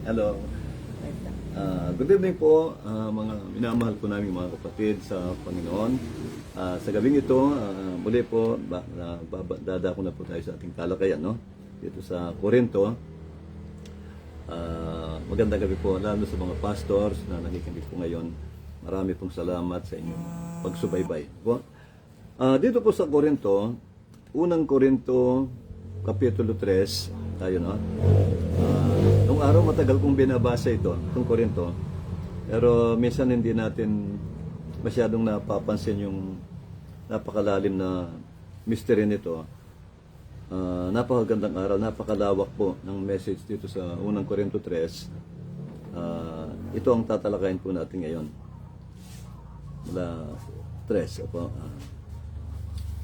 Hello. Good evening po, mga minamahal ko namin mga kapatid sa Panginoon. Sa gabing ito, muli po, dadako na po tayo sa ating talakayan, no? Dito sa Corinto. Magandang gabi po, lalo sa mga pastors na nakikinig po ngayon. Marami pong salamat sa inyong pagsubaybay. Dito po sa Corinto, unang Corinto, Kapitulo 3, tayo, no? Nung araw matagal kong binabasa itong Corinto, pero minsan hindi natin masyadong napapansin yung napakalalim na mystery nito. Napakagandang aral, napakalawak po ng message dito sa unang Corinto 3. Ito ang tatalakayin po natin ngayon. Mula 3.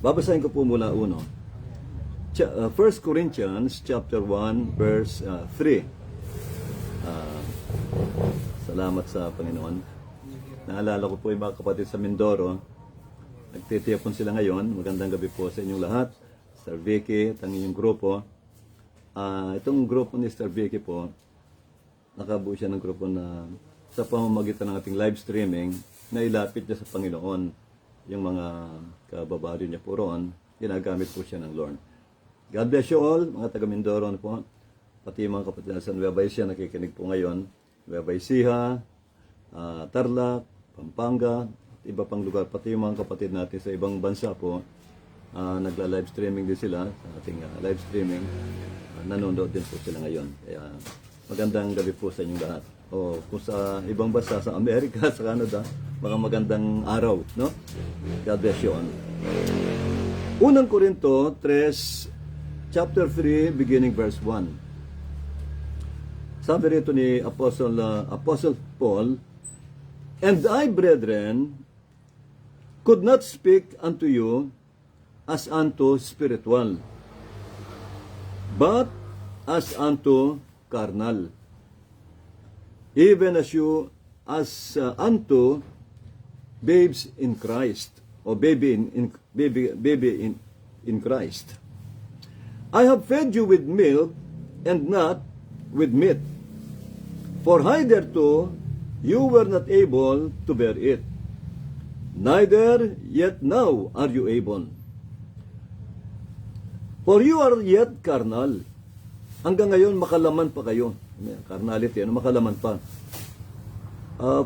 Babasahin ko po mula 1. 1 Corinthians chapter 1 verse 3. Salamat sa Panginoon. Naalala ko po yung mga kapatid sa Mindoro. Nagtitiyapon sila ngayon. Magandang gabi po sa inyong lahat. Sir Vicky at ang inyong grupo. Itong grupo ni Sir Vicky po, nakabuo siya ng grupo na sa pamamagitan ng ating live streaming, na ilapit niya sa Panginoon yung mga kababaryo niya po roon. Ginagamit po siya ng Lord. God bless you all, mga taga Mindoro po. Pati yung mga kapatid na sa Nueva Ecija nakikinig po ngayon. Nueva Ecija, Tarlac, Pampanga, at iba pang lugar. Pati yung mga kapatid natin sa ibang bansa po, nagla-live streaming din sila sa ating live streaming. Nanonood din po sila ngayon. Kaya magandang gabi po sa inyong lahat. O kung sa ibang bansa, sa Amerika, sa Canada, mga magandang araw, no? God bless you all. Unang Corinto 3, chapter 3, beginning verse 1. Sabi rito ni Apostle Paul, "And I, brethren, could not speak unto you as unto spiritual, but as unto carnal, even as you as unto babes in Christ," or baby in Christ. "I have fed you with milk and not with meat. For hitherto you were not able to bear it, neither yet now are you able. For you are yet carnal." Hanggang ngayon, makalaman pa kayo. Carnality, makalaman pa.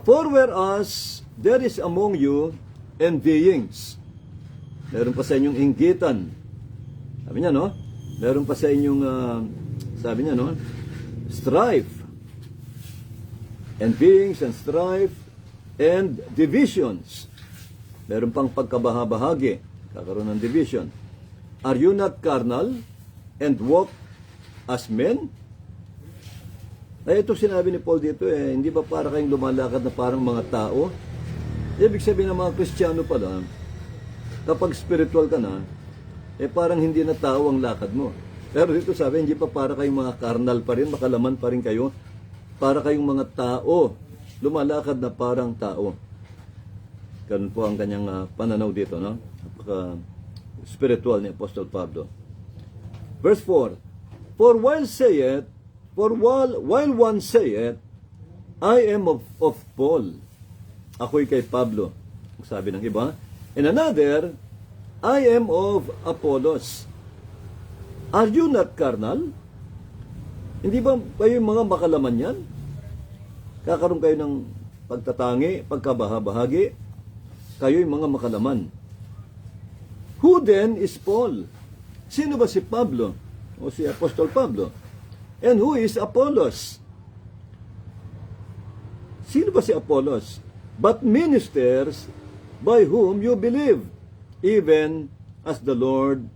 "For whereas there is among you envyings," meron pa sa inyong inggitan. Sabi niya, no? Meron pa sa inyong, sabi niya, no? Strife. Envyings and strife and divisions. Meron pang pagkabahabahagi. Kakaroon ng division. "Are you not carnal and walk as men?" Ito sinabi ni Paul dito, hindi ba para kayong lumalakad na parang mga tao? Ibig sabihin ng mga Kristiyano pala, kapag spiritual ka na, parang hindi na tao ang lakad mo. Pero dito sabi, hindi pa para kayong mga carnal pa rin, makalaman pa rin kayo, para kayong mga tao, lumalakad na parang tao. Ganun po ang kanyang pananaw dito, no? Napaka spiritual ni Apostle Pablo. Verse 4, For while one saith, I am of Paul, ako'y kay Pablo, sabi ng iba, and another, I am of Apollos. Are you not carnal? Hindi ba kayo mga makalaman yan? Kakaroon kayo ng pagtatangi, pagkabahabahagi, kayo'y mga makalaman. Who then is Paul? Sino ba si Pablo? O si Apostol Pablo? And who is Apollos? Sino ba si Apollos? But ministers by whom you believe, even as the Lord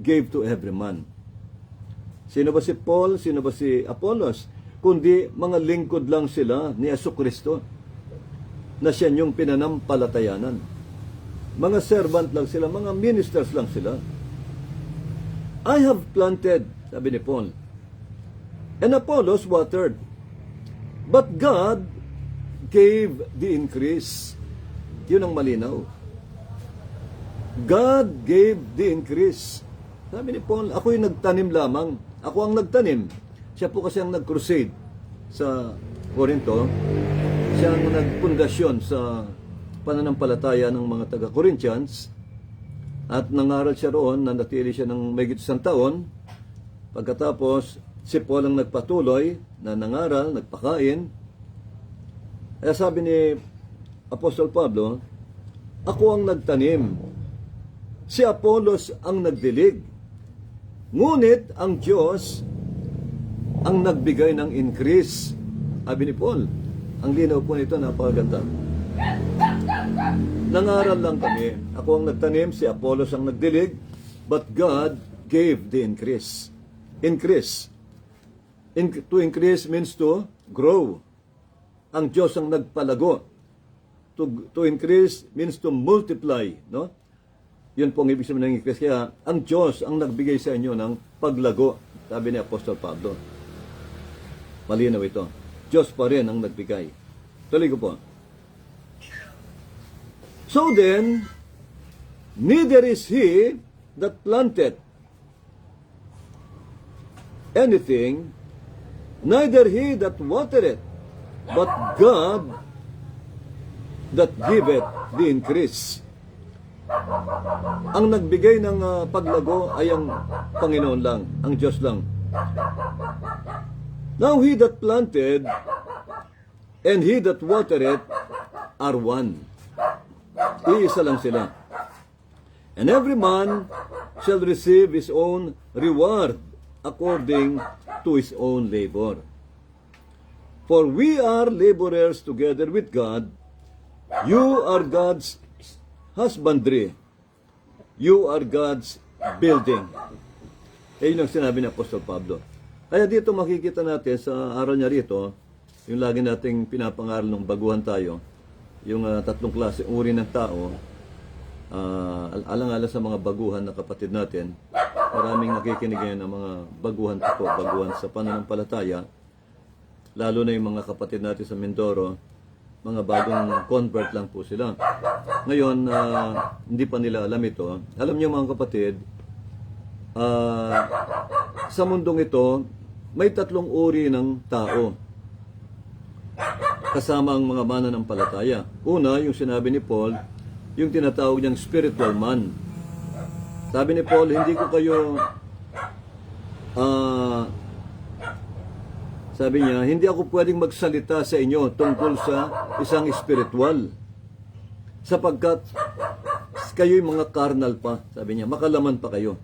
gave to every man. Sino ba si Paul? Sino ba si Apollos? Kundi mga lingkod lang sila ni Jesucristo na siya yung pinanampalatayanan. Mga servant lang sila, mga ministers lang sila. I have planted, sabi ni Paul, and Apollos watered, but God gave the increase. Yun ang malinaw. God gave the increase. Sabi ni Paul, ako yung nagtanim lamang. Ako ang nagtanim. Siya po kasi ang nag-crusade. sa Corinto, siya ang nagpundasyon sa pananampalataya ng mga taga-Corinthians at nangaral siya roon, nanatili siya ng mahigit 1 taon. Pagkatapos, si Paul ang nagpatuloy na nangaral, nagpakain. Kaya sabi ni Apostol Pablo, ako ang nagtanim, si Apollos ang nagdilig, ngunit ang Diyos ang nagbigay ng increase. Sabi ni Paul, ang linaw po nito, napakaganda. Nangaral lang kami, ako ang nagtanim, si Apollos ang nagdilig, but God gave the increase. Increase. To increase means to grow. Ang Diyos ang nagpalago. To increase means to multiply, no? Yun po ang ibig sabihin ng increase. Kaya ang Diyos ang nagbigay sa inyo ng paglago, sabi ni Apostol Pablo. Malinaw ito. Diyos pa rin ang nagbigay. Tuloy ko po. So then, neither is he that planted anything, neither he that watered it, but God that giveth the increase. Ang nagbigay ng paglago ay ang Panginoon lang, ang Diyos lang. Now he that planted and he that watered it are one. Iisa lang sila. And every man shall receive his own reward according to his own labor. For we are laborers together with God. You are God's husbandry. You are God's building. Yun ang sinabi ni Apostol Pablo. Kaya dito makikita natin sa aral niya rito, yung lagi nating pinapangaral ng baguhan tayo, yung tatlong klase, uri ng tao, alang-alang sa mga baguhan na kapatid natin, maraming nakikinig ngayon ng mga baguhan po, baguhan sa pananampalataya, lalo na yung mga kapatid natin sa Mindoro, mga bagong convert lang po sila. Ngayon, hindi pa nila alam ito. Alam niyo mga kapatid, sa mundong ito, may tatlong uri ng tao kasama ang mga mananampalataya. Una, yung sinabi ni Paul, yung tinatawag niyang spiritual man. Sabi ni Paul, hindi ko kayo sabi niya, hindi ako pwedeng magsalita sa inyo tungkol sa isang spiritual sapagkat kayo'y mga carnal pa. Sabi niya, makalaman pa kayo.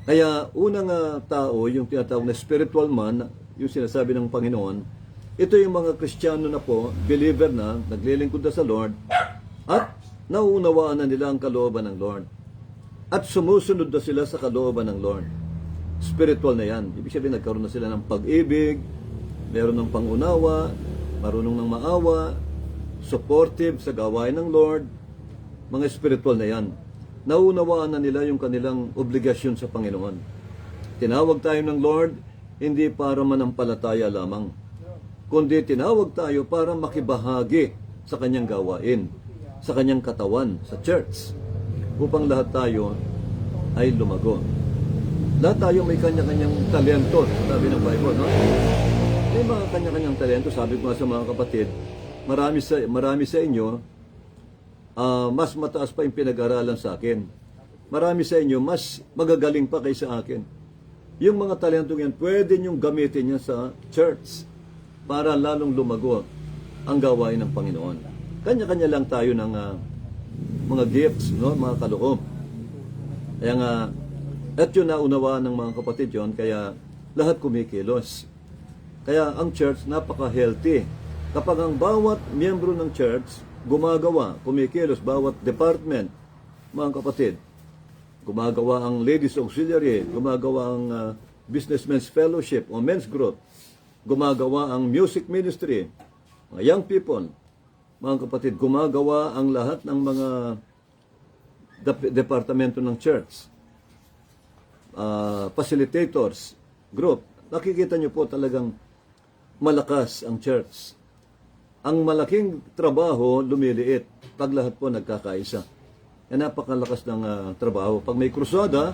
Kaya unang tao, yung tinatawag na spiritual man, yung sinasabi ng Panginoon, ito yung mga Kristiyano na po, believer na, naglilingkod na sa Lord, at nauunawaan na nila ang kalooban ng Lord. At sumusunod na sila sa kalooban ng Lord. Spiritual na yan. Ibig sabihin, nagkaroon na sila ng pag-ibig, meron ng pangunawa, marunong ng maawa, supportive sa gawain ng Lord, mga spiritual na yan. Nauunawaan na nila yung kanilang obligasyon sa Panginoon. Tinawag tayo ng Lord, hindi para manampalataya lamang, kundi tinawag tayo para makibahagi sa kanyang gawain, sa kanyang katawan, sa church, upang lahat tayo ay lumago. Lahat tayo may kanya-kanyang talento, sabi ng Bible, no? May mga kanya-kanyang talento, sabi ko nga sa mga kapatid, marami sa inyo, mas mataas pa yung pinag-aralan sa akin. Marami sa inyo, mas magagaling pa kaysa akin. Yung mga talento yan, pwede nyong gamitin yan sa church para lalong lumago ang gawain ng Panginoon. Kanya-kanya lang tayo ng mga gifts, no? Mga kaloob. Kaya nga, at yun naunawaan ng mga kapatid yun, kaya lahat kumikilos. Kaya ang church, napaka-healthy. Kapag ang bawat miyembro ng church, gumagawa, kumikilos, bawat department, mga kapatid, gumagawa ang Ladies Auxiliary, gumagawa ang Businessmen's Fellowship o Men's Group, gumagawa ang Music Ministry, mga young people, mga kapatid, gumagawa ang lahat ng mga departamento ng church, facilitators, group. Nakikita nyo po talagang malakas ang church. Ang malaking trabaho lumiliit pag lahat po nagkakaisa. Napakalakas ng trabaho. Pag may krusada,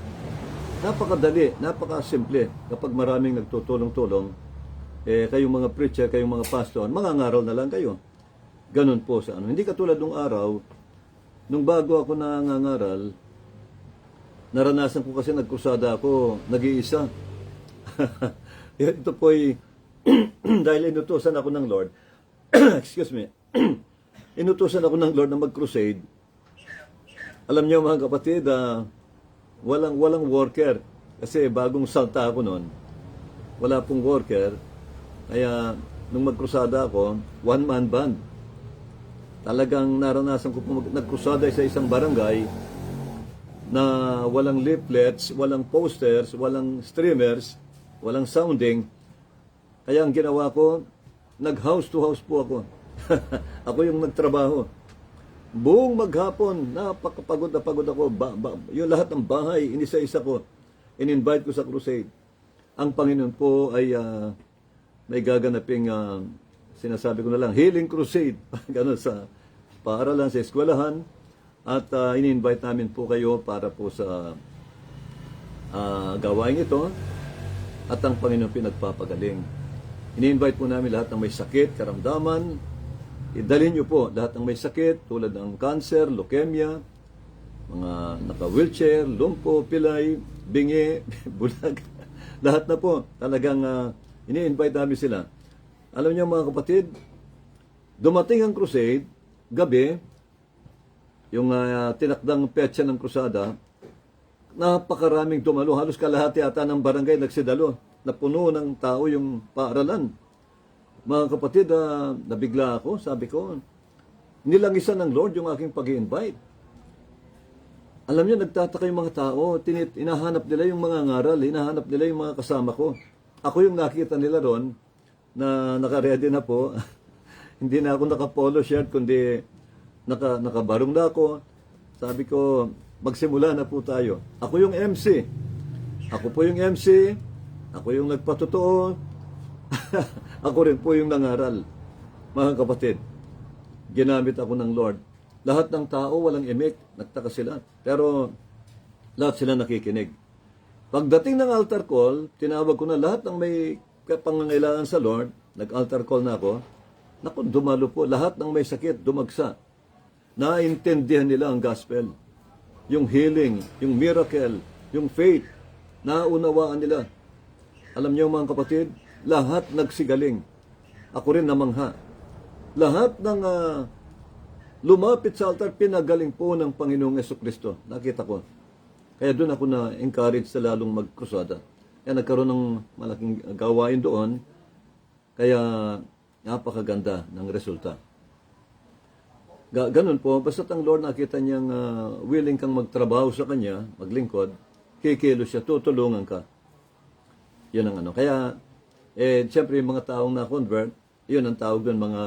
napakadali, napakasimple. Kapag maraming nagtutulong-tulong, kayong mga preacher, kayong mga pastor, mangangaral na lang kayo. Ganun po sa ano. Hindi katulad nung araw, nung bago ako nangangaral, naranasan ko kasi nagkrusada ako, nag-iisa. Ito po ay, dahil inutusan ako ng Lord, excuse me, inutusan ako ng Lord na mag-crusade. Alam niyo mga kapatid, walang worker. Kasi bagong salta ako noon, wala pong worker. Kaya nung magkrusada ako, one-man band. Talagang naranasan ko po nagkrusada sa isang barangay na walang leaflets, walang posters, walang streamers, walang sounding. Kaya ang ginawa ko, nag-house to house po ako. Ako yung nagtrabaho. Buong maghapon, napakapagod na pagod ako. Yung lahat ng bahay, inisa-isa ko. In-invite ko sa crusade. Ang Panginoon po ay may gaganaping, sinasabi ko na lang, healing crusade. Ganun sa paaralan, sa eskwelahan. At in-invite namin po kayo para po sa gawain ito. At ang Panginoon pinagpapagaling. In-invite po namin lahat ng may sakit, karamdaman. Idalhin niyo po lahat ng may sakit tulad ng cancer, leukemia, mga naka-wheelchair, lumpo, pilay, bingi, bulag. Lahat na po. Talagang ini-invite namin sila. Alam niyo mga kapatid, dumating ang crusade, gabi, yung tinakdang petsa ng krusada, napakaraming dumalo. Halos kalahati ata ng barangay nagsidalo. Napuno ng tao yung paaralan. Mga kapatid, nabigla ako. Sabi ko, nilangisan ng Lord yung aking pag-i-invite. Alam niyo, nagtataka yung mga tao. Inahanap nila yung mga ngaral. Inahanap nila yung mga kasama ko. Ako yung nakita nila ron na naka-ready na po. Hindi na ako naka-polo shirt, kundi nakabarong na ako. Sabi ko, magsimula na po tayo. Ako yung MC. Ako po yung MC. Ako yung nagpatotoo. Ako rin po yung nangaral. Mga kapatid, ginamit ako ng Lord. Lahat ng tao walang imik. Nagtaka sila. Pero lahat sila nakikinig. Pagdating ng altar call, tinawag ko na lahat ng may pangangailangan sa Lord. Nag-altar call na ako. Naku, dumalo po. Lahat ng may sakit, dumagsa. Naintindihan nila ang gospel. Yung healing, yung miracle, yung faith. Naunawaan nila. Alam niyo mga kapatid, lahat nagsigaling. Ako rin namangha. Lahat ng lumapit sa altar, pinagaling po ng Panginoong Jesucristo. Nakita ko. Kaya doon ako na-encourage sa lalong magkrusada. Kaya nagkaroon ng malaking gawain doon. Kaya napakaganda ng resulta. Ganun po, basta't ang Lord nakita niyang willing kang magtrabaho sa Kanya, maglingkod, kikilos siya, tutulungan ka. Yun ang ano. Kaya, siyempre yung mga taong na-convert, yun ang tawag doon, mga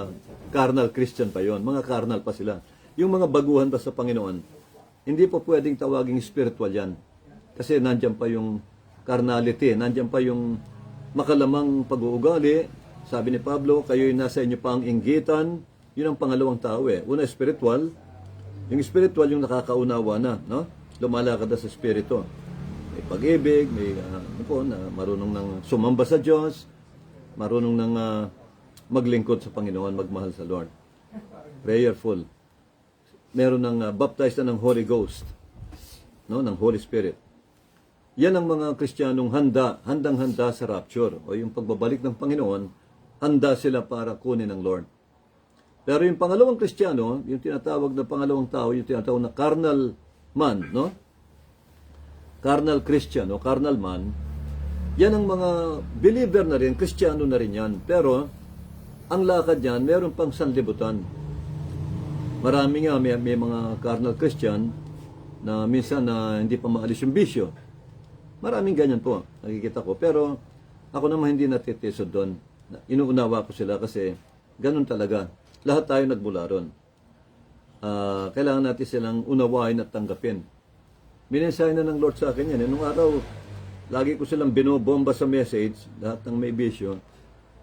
carnal Christian pa yon, mga carnal pa sila. Yung mga baguhan pa sa Panginoon, hindi po pwedeng tawaging spiritual yan. Kasi nandyan pa yung carnality, nandyan pa yung makalamang pag-uugali. Sabi ni Pablo, kayo'y nasa inyo pa ang inggitan. Yun ang pangalawang tao eh. Una, spiritual. Yung spiritual, yung nakakaunawa na, no? Lumalakad na sa spirito. May pag-ibig, may marunong ng sumamba sa Diyos, marunong ng maglingkod sa Panginoon, magmahal sa Lord. Prayerful. Meron ng baptized na ng Holy Ghost, no? Ng Holy Spirit. Yan ang mga Kristiyanong handang-handa sa rapture o yung pagbabalik ng Panginoon, handa sila para kunin ng Lord. Pero yung pangalawang Kristiyano, yung tinatawag na pangalawang tao, yung tinatawag na carnal man, no? Carnal Christian o carnal man, yan ang mga believer na rin, Kristiyano na rin yan. Pero, ang lakad yan, meron pang sanlibutan. Marami nga, may mga carnal Christian na minsan na hindi pa maalis yung bisyo. Maraming ganyan po, nakikita ko. Pero, ako naman hindi natitisod doon. Inuunawa ko sila kasi ganun talaga. Lahat tayo nagmula ron. Kailangan natin silang unawain at tanggapin. Minensahe na ng Lord sa akin yan. Nung araw, lagi ko silang binobomba sa message, lahat ng may bisyo.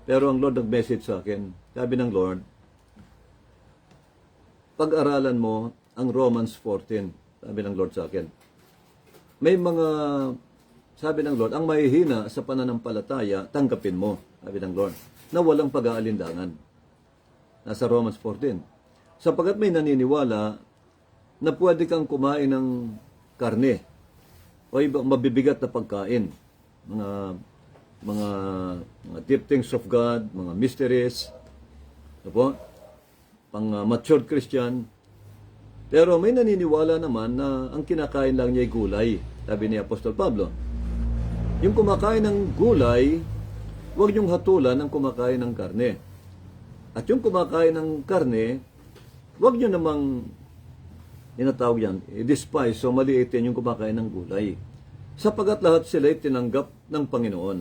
Pero ang Lord nag-message sa akin. Sabi ng Lord, pag-aralan mo ang Romans 14. Sabi ng Lord sa akin. May mga sabi ng Lord, ang mahihina sa pananampalataya, tanggapin mo, sabi ng Lord, na walang pag-aalinlangan. Nasa Romans 14. Sapagkat may naniniwala na pwede kang kumain ng karne o ibang mabibigat na pagkain, mga deep things of God, mga mysteries, pang matured Christian. Pero may naniniwala naman na ang kinakain lang niya ay gulay, sabi ni Apostol Pablo. Yung kumakain ng gulay, huwag niyong hatulan ang kumakain ng karne. At yung kumakain ng karne, huwag niyo namang tinatawag yan, i-despise o maliitin yung kumakain ng gulay. Sapagat lahat sila ay tinanggap ng Panginoon.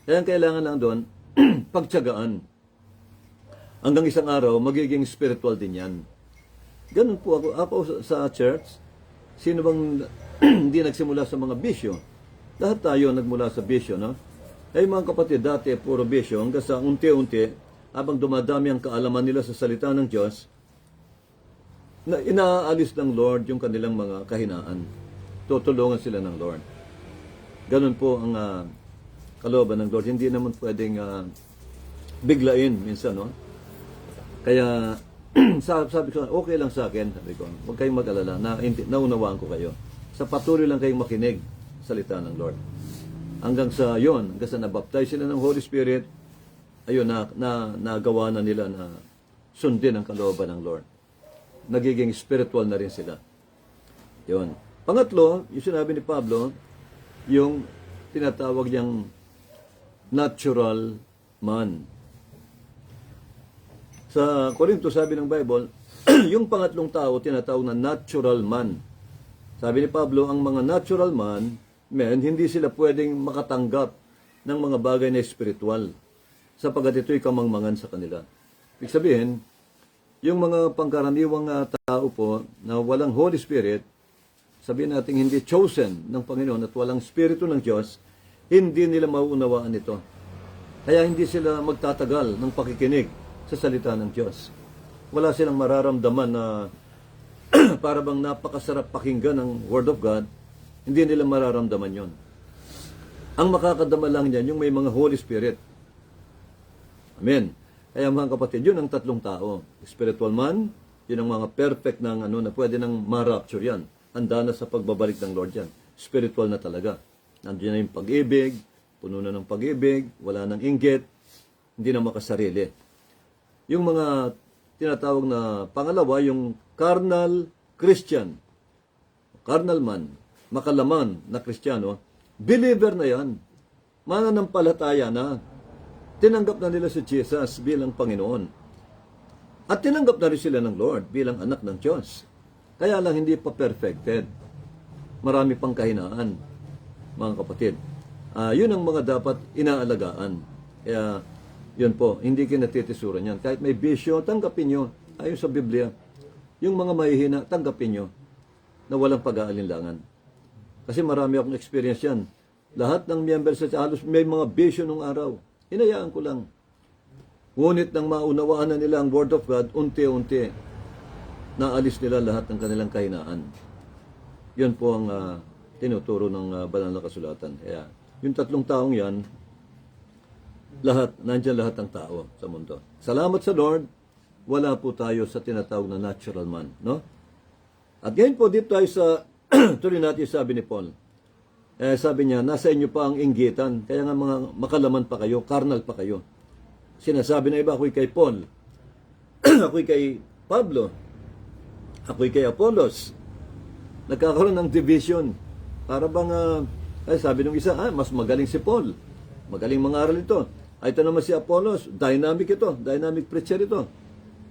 Kaya ang kailangan lang doon, pagtiyagaan. Hanggang isang araw, magiging spiritual din yan. Ganun po ako sa church. Sino bang hindi nagsimula sa mga bisyo? Lahat tayo nagmula sa bisyo, no? Ay mga kapatid, dati puro bisyo, hanggang sa unti-unti, habang dumadami ang kaalaman nila sa salita ng Diyos, na inaalis ng Lord yung kanilang mga kahinaan. Tutulungan sila ng Lord. Ganun po ang kalooban ng Lord. Hindi naman pwedeng biglain minsan, no? Kaya, sabi ko, okay lang sa akin, sabi ko, huwag kayong mag-alala, naunawaan ko kayo. Sa patuloy lang kayong makinig salita ng Lord. Hanggang sa nabaptize sila ng Holy Spirit, ayun, nagawa na nila na sundin ang kalooban ng Lord. Nagiging spiritual na rin sila. Yun. Pangatlo, yung sinabi ni Pablo, yung tinatawag niyang natural man. Sa Korinto, sabi ng Bible, yung pangatlong tao, tinatawag na natural man. Sabi ni Pablo, ang mga natural man, hindi sila pwedeng makatanggap ng mga bagay na espiritual, sapagat ito'y kamangmangan sa kanila. Ibig sabihin, yung mga pangkaraniwang tao po na walang Holy Spirit, sabihin natin hindi chosen ng Panginoon at walang Espiritu ng Diyos, hindi nila mauunawaan ito. Kaya hindi sila magtatagal ng pakikinig sa salita ng Diyos. Wala silang mararamdaman na para bang napakasarap pakinggan ng Word of God, hindi nila mararamdaman yon. Ang makakadama lang yan, yung may mga Holy Spirit. Amen. Kaya mga kapatid, yun ang tatlong tao. Spiritual man, yun ang mga perfect na pwede nang ma-rapture yan. Handa na sa pagbabalik ng Lord yan. Spiritual na talaga. Nandiyan na yung pag-ibig, puno na ng pag-ibig, wala nang inggit, hindi na makasarili. Yung mga tinatawag na pangalawa, yung carnal Christian, carnal man, makalaman na Kristiyano, believer na yan, mananampalataya na, tinanggap na nila si Jesus bilang Panginoon. At tinanggap na rin sila ng Lord bilang anak ng Diyos. Kaya lang hindi pa perfected. Marami pang kahinaan, mga kapatid. Yun ang mga dapat inaalagaan. Kaya, yun po, hindi kinatitisuran yan. Kahit may bisyo, tanggapin nyo. Ayon sa Biblia, yung mga mahihina, tanggapin nyo na walang pag-aalinlangan. Kasi marami akong experience yan. Lahat ng members sa halos may mga bisyo nung araw. Hinayaan ko lang. Ngunit nang maunawaan na nila ang Word of God, unti-unti, naalis nila lahat ng kanilang kahinaan. Yun po ang tinuturo ng banal na kasulatan. Kaya, yung tatlong taong yan, nandiyan lahat ng tao sa mundo. Salamat sa Lord, wala po tayo sa tinatawag na natural man. No? At ngayon po, dito tayo sa, tuloy natin sabi ni Paul. Sabi niya, nasa inyo pa ang inggitan, kaya nga mga makalaman pa kayo, carnal pa kayo. Sinasabi na iba, ako'y kay Paul, ako'y kay Pablo, ako'y kay Apollos. Nagkakaroon ng division. Para bang, sabi nung isa, mas magaling si Paul. Magaling mangaral ito. Ito naman si Apollos, dynamic ito, dynamic preacher ito.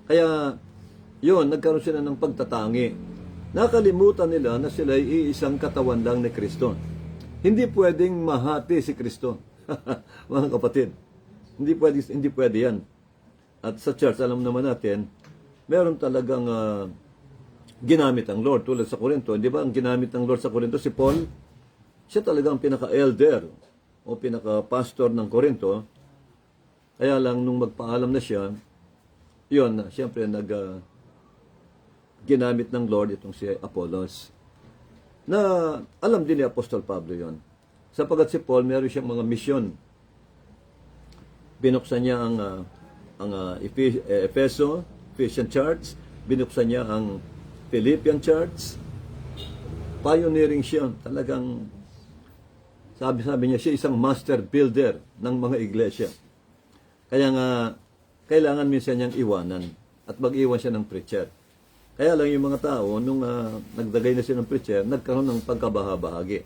Kaya, yun, nagkaroon sila ng pagtatangi. Nakalimutan nila na sila ay isang katawan lang ni Kristo. Hindi pwedeng mahati si Kristo. Mga kapatid, hindi pwede yan. At sa church, alam naman natin, meron talagang ginamit ang Lord. Tulad sa Korinto, di ba ang ginamit ng Lord sa Korinto, si Paul, siya talagang pinaka-elder o pinaka-pastor ng Korinto. Kaya lang, nung magpaalam na siya, yun, siyempre, ginamit ng Lord itong si Apollos. Na alam din ni Apostol Pablo yon. Sapagat si Paul, meron siyang mga misyon. Binuksan niya ang Ephesian Church, binuksan niya ang Philippian Church. Pioneering siya, talagang sabi niya siya isang master builder ng mga iglesia. Kaya nga, kailangan minsan niyang iwanan at mag-iwan siya ng preacher. Kaya lang yung mga tao, nung nagdagay na siya ng preacher, nagkaroon ng pagkabahabahagi.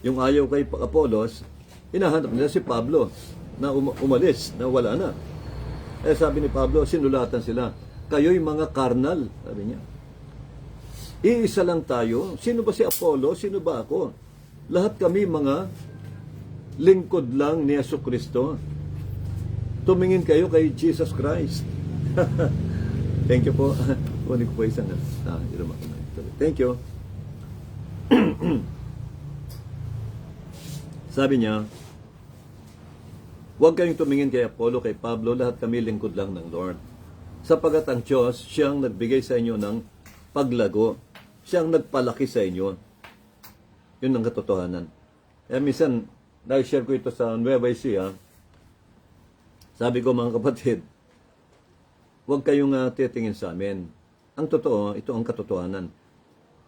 Yung ayaw kay Apolos, hinahanap nila si Pablo na umalis, na wala na. Eh sabi ni Pablo, sinulatan sila, kayo'y mga karnal, sabi niya. Iisa lang tayo. Sino ba si Apollo? Sino ba ako? Lahat kami mga lingkod lang ni Jesucristo. Tumingin kayo kay Jesus Christ. Thank you po. Kunin ko po isang thank you. Sabi niya, huwag kayong tumingin kay Apollo, kay Pablo, lahat kami lingkod lang ng Lord. Sapagat ang Diyos, siyang nagbigay sa inyo ng paglago. Siyang nagpalaki sa inyo. Yun ang katotohanan. Kaya minsan, na-share ko ito sa Nueva Ecija. Sabi ko mga kapatid, huwag kayong titingin sa amin. Ang totoo, ito ang katotohanan.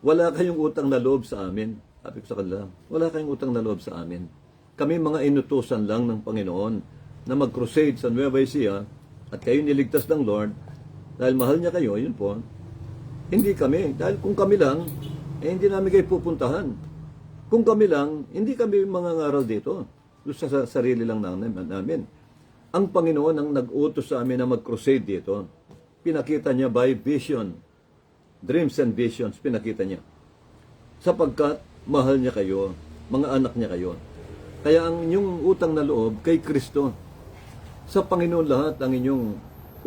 Wala kayong utang na loob sa amin. Sabi ko sa kanila, wala kayong utang na loob sa amin. Kami mga inutusan lang ng Panginoon na mag-crusade sa Nueva Ecija at kayo niligtas ng Lord dahil mahal niya kayo, yun po. Hindi kami. Dahil kung kami lang, hindi namin kayo pupuntahan. Kung kami lang, hindi kami mangangaral dito. Doon sa sarili lang namin. Ang Panginoon ang nag-utos sa amin na mag-crusade dito. Pinakita niya by vision. Dreams and visions, pinakita niya. Sapagkat mahal niya kayo, mga anak niya kayo. Kaya ang inyong utang na loob kay Kristo. Sa Panginoon lahat ang inyong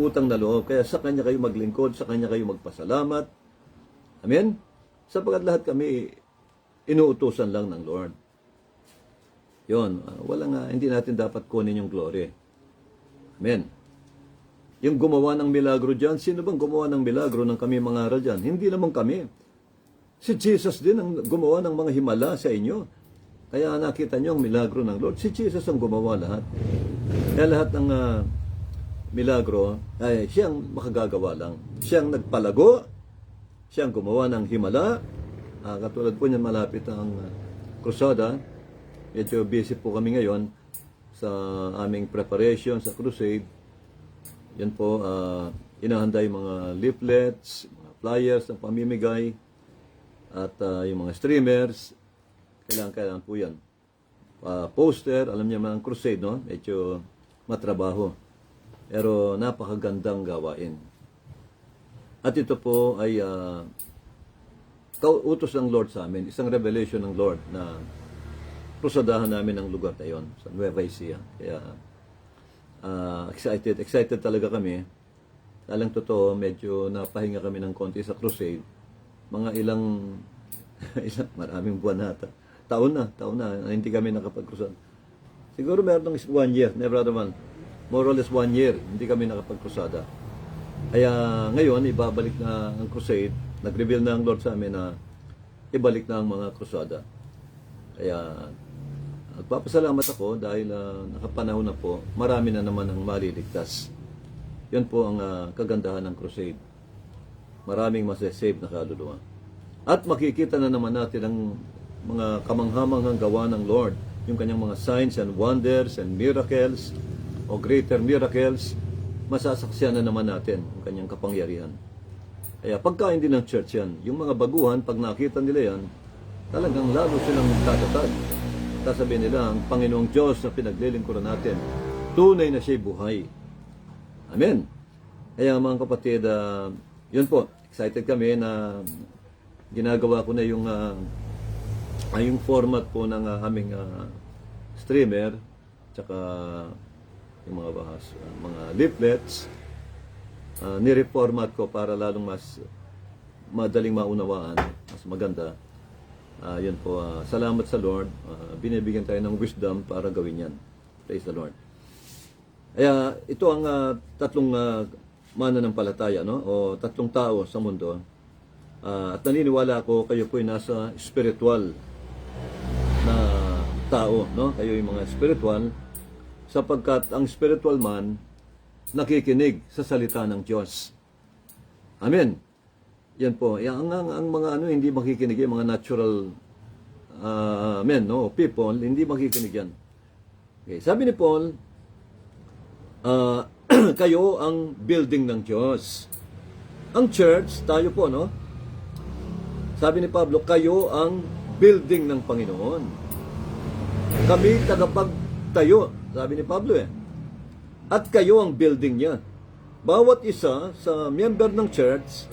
utang na loob. Kaya sa Kanya kayo maglingkod, sa Kanya kayo magpasalamat. Amen? Sapagkat lahat kami inuutusan lang ng Lord. Yun, hindi natin dapat kunin yung glory. Amen. Yung gumawa ng milagro dyan, sino bang gumawa ng milagro ng kami mangaral dyan? Hindi naman kami. Si Jesus din ang gumawa ng mga himala sa inyo. Kaya nakita nyo ang milagro ng Lord. Si Jesus ang gumawa lahat. Kaya lahat ng milagro ay siyang makagagawa lang. Siyang nagpalago, siyang gumawa ng himala. Katulad po niyan, malapit ang krusada. Medyo busy po kami ngayon sa aming preparation sa crusade. Yan po, inahanda yung mga leaflets, mga flyers ng pamimigay, at yung mga streamers. Kailangan po yan. Poster, alam niya mga crusade, no? Medyo matrabaho. Pero napakagandang gawain. At ito po ay utos ng Lord sa amin, isang revelation ng Lord na krusadahan namin ang lugar na yon sa Nueva Ecija. Kaya excited talaga kami. Talang totoo, medyo napahinga kami ng konti sa crusade. Mga maraming buwan nata. Taon na, hindi kami nakapag-crusade. Siguro meron ng 1 year, never naman. More or less 1 year, hindi kami nakapag-crusada. Kaya ngayon, ibabalik na ang crusade. Nag-reveal na ang Lord sa amin na ibalik na ang mga krusada. Kaya nagpapasalamat ako dahil nakapanahon na po, marami na naman ang maliligtas. Yun po ang kagandahan ng crusade. Maraming masasave na kaluluwa. At makikita na naman natin ang mga kamanghamanghang gawa ng Lord, yung kanyang mga signs and wonders and miracles, o greater miracles, masasaksiyan na naman natin ang kanyang kapangyarihan. Kaya pagkain din ng church yan, yung mga baguhan, pag nakita nila yan, talagang lalo silang tatatag. Sasabihin nila, ang Panginoong Diyos na pinaglilingkuran natin, tunay na siya'y buhay. Amen. Kaya mga kapatid, yun po, excited kami na ginagawa ko na yung format po ng aming streamer, tsaka yung mga leaflets. Nireformat ko para lalong mas madaling maunawaan, mas maganda. Yun po, salamat sa Lord. Binibigyan tayo ng wisdom para gawin yan. Praise the Lord. Kaya ito ang tatlong mananampalataya, no? O tatlong tao sa mundo. At naniniwala ako kayo po ay nasa spiritual na tao, no? Kayo yung mga spiritual, sapagkat ang spiritual man nakikinig sa salita ng Diyos. Amen. Yan po. Ang mga hindi makikinig, yung mga natural men, no? People, hindi makikinig yan. Okay. Sabi ni Paul, kayo ang building ng Diyos. Ang church, tayo po, no? Sabi ni Pablo, kayo ang building ng Panginoon. Kami tagapagtayo, sabi ni Pablo At kayo ang building niya. Bawat isa sa member ng church,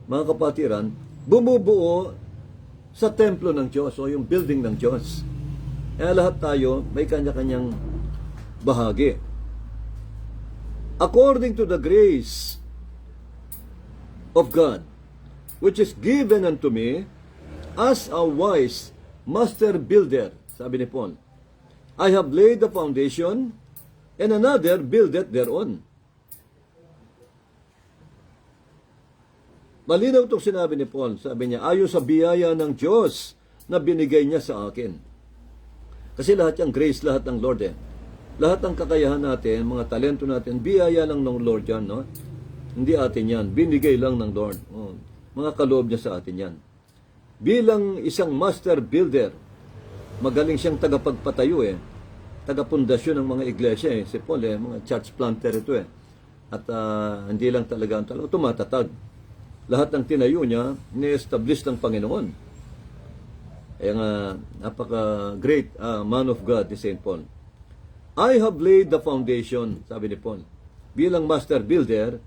mga kapatiran, bumubuo sa templo ng Diyos o yung building ng Diyos. Kaya lahat tayo may kanya-kanyang bahagi. According to the grace of God, which is given unto me as a wise master builder, sabi ni Paul, I have laid the foundation, and another buildeth thereon. Malinaw itong sinabi ni Paul. Sabi niya, ayon sa biyaya ng Diyos na binigay niya sa akin. Kasi lahat yung grace, lahat ng Lord Lahat ng kakayahan natin, mga talento natin, biyaya lang ng Lord yan, no? Hindi atin yan. Binigay lang ng Lord. Mga kaloob niya sa atin yan. Bilang isang master builder, magaling siyang tagapagpatayo tagapundasyon ng mga iglesia Si Paul mga church planter ito At hindi lang talaga tumatatag. Lahat ng tinayo niya, ni-establish ng Panginoon. Kaya nga, napaka-great man of God ni St. Paul. I have laid the foundation, sabi ni Paul. Bilang master builder,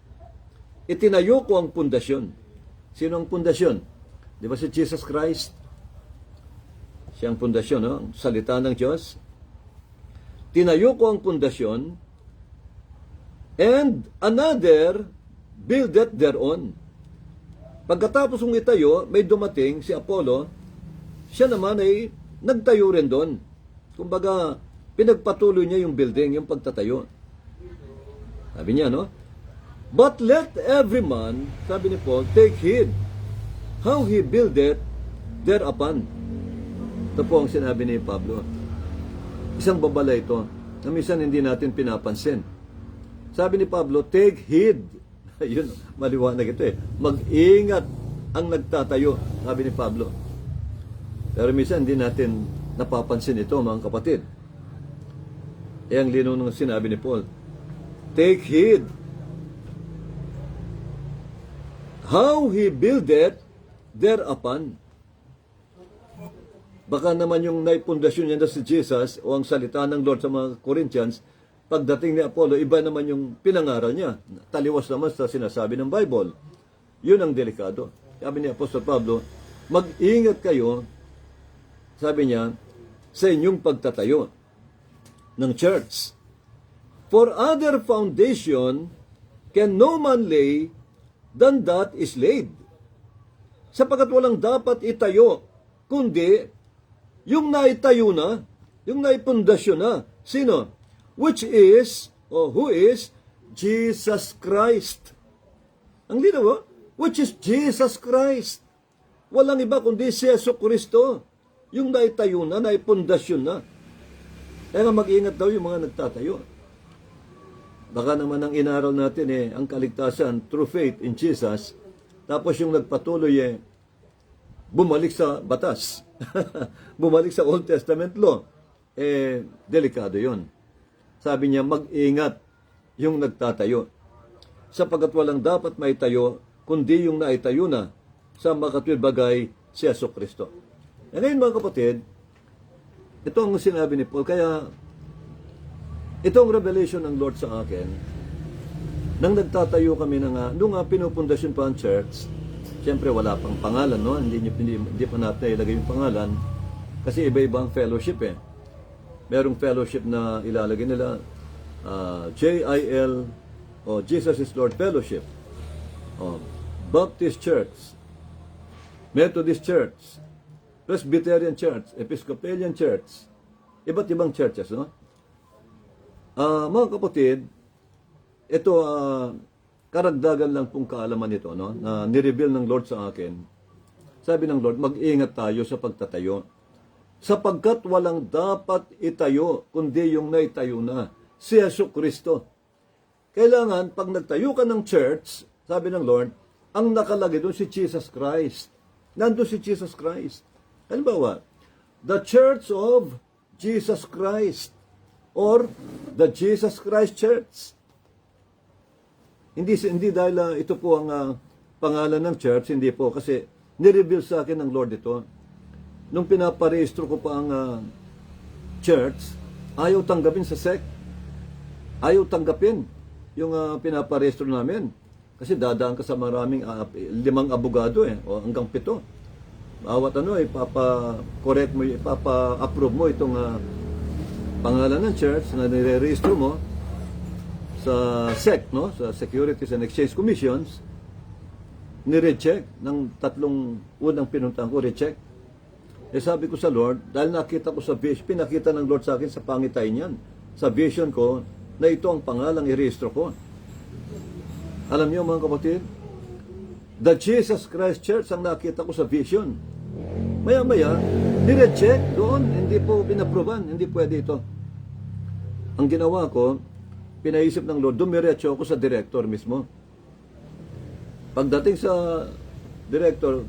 itinayo ko ang pundasyon. Sino ang pundasyon? Di ba si Jesus Christ? Siya ang pundasyon, no? Ang salita ng Diyos. Tinayo ko ang pundasyon, and another buildeth thereon. Pagkatapos ng itayo, may dumating si Apollo, siya naman ay nagtayo rin doon. Kumbaga, pinagpatuloy niya yung building, yung pagtatayo. Sabi niya, no? But let every man, sabi ni Paul, take heed how he buildeth thereupon. Ito po ang sinabi ni Pablo. Isang babala ito na minsan hindi natin pinapansin. Sabi ni Pablo, take heed. Yun, maliwanag ito Mag-ingat ang nagtatayo, sabi ni Pablo. Pero minsan hindi natin napapansin ito, mga kapatid. Ang lino ng sinabi ni Paul. Take heed how he buildeth thereupon. Baka naman yung naipundasyon niya na si Jesus o ang salita ng Lord sa mga Corinthians, pagdating ni Apollo, iba naman yung pinangaral niya. Taliwas naman sa sinasabi ng Bible. Yun ang delikado. Sabi ni Apostol Pablo, mag-ingat kayo, sabi niya, sa inyong pagtatayo ng church. For other foundation can no man lay than that is laid. Sapagkat walang dapat itayo, kundi yung naitayo na, yung naipundasyon na. Sino? Which is, or who is, Jesus Christ. Ang linaw, which is Jesus Christ. Walang iba kundi si Yesu Kristo. Yung naitayo na, naipundasyon na. Kaya mag-ingat daw yung mga nagtatayo. Baka naman ang inaral natin ang kaligtasan through faith in Jesus. Tapos yung nagpatuloy bumalik sa batas. Bumalik sa Old Testament law. Delikado yon. Sabi niya, mag-ingat yung nagtatayo. Sapagkat walang dapat maitayo, kundi yung naitayo na sa makatwid bagay si Yesu Kristo. Ngayon mga kapatid, ito ang sinabi ni Paul. Kaya, itong revelation ng Lord sa akin, nang nagtatayo kami nung pinupundasyon pa ang church, siyempre wala pang pangalan, no? Hindi pa natin ilagay yung pangalan, kasi iba-iba ang fellowship Merong fellowship na ilalagay nila, JIL, o Jesus is Lord Fellowship, Baptist Church, Methodist Church, Presbyterian Church, Episcopalian Church, iba't ibang churches, no? Mga kapatid, ito, karagdagan lang pong kaalaman ito, no? Na nireveal ng Lord sa akin. Sabi ng Lord, mag-ingat tayo sa pagtatayo. sapagkat walang dapat itayo, kundi yung naitayo na, si Yesu Kristo. Kailangan, pag nagtayo ka ng church, sabi ng Lord, ang nakalagay doon si Jesus Christ. Nandun si Jesus Christ. Halimbawa, the Church of Jesus Christ or the Jesus Christ Church. Hindi dahil ito po ang pangalan ng church, hindi po, kasi nireveal sa akin ng Lord ito. Nung pinaparehistro ko pa ang church, ayaw tanggapin sa sect. Ayaw tanggapin yung pinaparehistro namin. Kasi dadaan ka sa maraming 5 abogado o hanggang 7. Bawat ipapa-correct mo, ipapa-approve mo itong pangalan ng church na nire-rehistro mo sa SEC, no? Sa Securities and Exchange Commissions, ni-recheck ng 3 unang pinuntahan ko, recheck. Sabi ko sa Lord, dahil nakita ko sa vision, pinakita ng Lord sa akin sa pangitain yan, sa vision ko, na ito ang pangalang i-rehistro ko. Alam niyo mga kapatid, the Jesus Christ Church ang nakita ko sa vision. Maya-maya, ni-recheck doon, hindi po pinaproban, hindi pwede ito. Ang ginawa ko, pinaisip ng Lord, dumiretso ako sa director mismo. Pagdating sa director,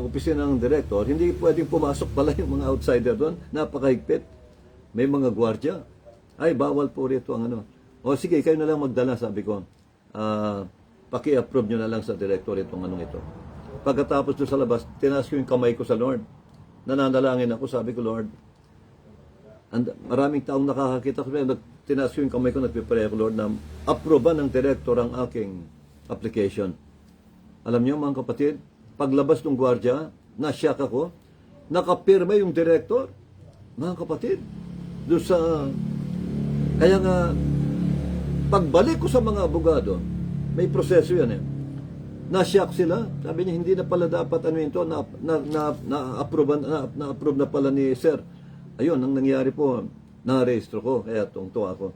opisina ng director, hindi pwedeng pumasok pala yung mga outsider doon. Napakahigpit. May mga gwardiya. Ay, bawal po rito ang ano. O sige, kayo na lang magdala, sabi ko. Paki-approve nyo na lang sa director itong anong ito. Pagkatapos doon sa labas, tinaas ko yung kamay ko sa Lord. Nananalangin ako, sabi ko, Lord, maraming taong nakakakita ko, tinaas ko yung kamay ko, nagpipray ako, Lord, na approve ng director ang aking application. Alam niyo mga kapatid, paglabas ng gwardiya, nasyak ako, nakapirma yung director. Mga kapatid, doon sa... Kaya nga, pagbalik ko sa mga abogado, may proseso yan eh. Nasyak sila. Sabi niya, hindi na pala dapat ito, na-approve na pala ni Sir. Ayun, ang nangyari po, na-rehistro ko, kaya tungto ako.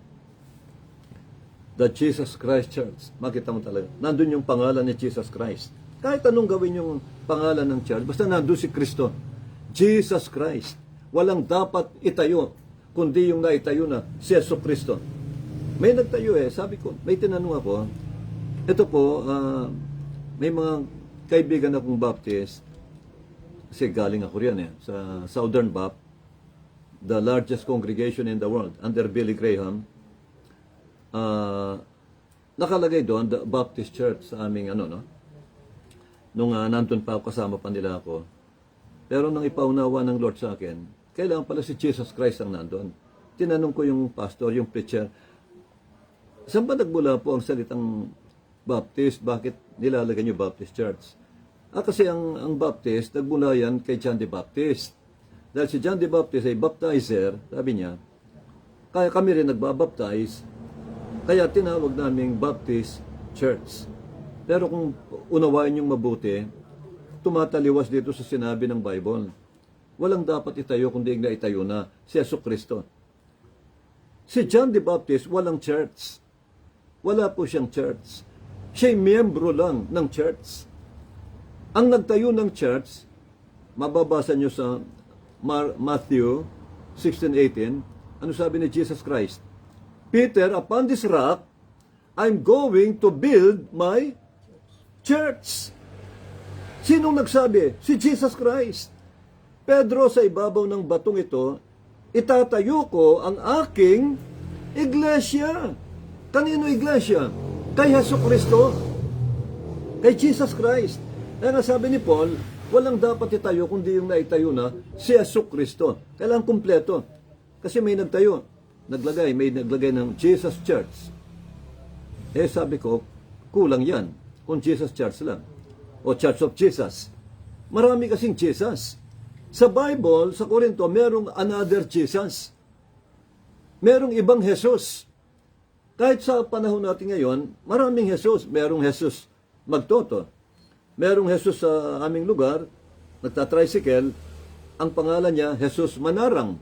The Jesus Christ Church. Makita mo talaga. Nandun yung pangalan ni Jesus Christ. Kahit anong gawin yung pangalan ng church, basta nandun si Kristo. Jesus Christ. Walang dapat itayo, kundi yung naitayo na si Yesu Kristo. May nagtayo sabi ko, may tinanong ako, ito po, may mga kaibigan akong Baptist, kasi galing ako riyan sa Southern Baptist, the largest congregation in the world, under Billy Graham. Nakalagay doon, the Baptist Church sa aming nung nandun pa ako, kasama pa nila ako. Pero nang ipaunawa ng Lord sa akin, kailangan pala si Jesus Christ ang nandun. Tinanong ko yung pastor, yung preacher, saan ba nagmula po ang salitang Baptist? Bakit nilalagay niyo Baptist Church? Kasi ang Baptist, nagmula yan kay John the Baptist. Dahil si John the Baptist ay baptizer, sabi niya, kaya kami rin nagbabaptize, kaya tinawag naming Baptist Church. Pero kung unawain yung mabuti, tumataliwas dito sa sinabi ng Bible. Walang dapat itayo kundi na itayo na si Yesu Kristo. Si John the Baptist, walang church. Wala po siyang church. Siya'y miyembro lang ng church. Ang nagtayo ng church, mababasa nyo sa Matthew 16:18, ano sabi ni Jesus Christ? Peter, upon this rock, I'm going to build my church. Sinong nagsabi? Si Jesus Christ. Pedro, sa ibabaw ng batong ito, itatayo ko ang aking iglesia. Kanino iglesia? Kay Yesu Kristo. Kay Jesus Christ. Kaya nga sabi ni Paul, walang dapat itayo kundi yung naitayo na si Yesu Kristo. Kailangan kumpleto. Kasi may nagtayo. May naglagay ng Jesus Church. Sabi ko, kulang yan kung Jesus Church lang. O Church of Jesus. Marami kasing Jesus. Sa Bible, sa Korinto, merong another Jesus. Merong ibang Jesus. Kahit sa panahon natin ngayon, maraming Jesus. Merong Jesus magtoto. Merong Jesus sa aming lugar, nagtatricycle, ang pangalan niya, Jesus Manarang.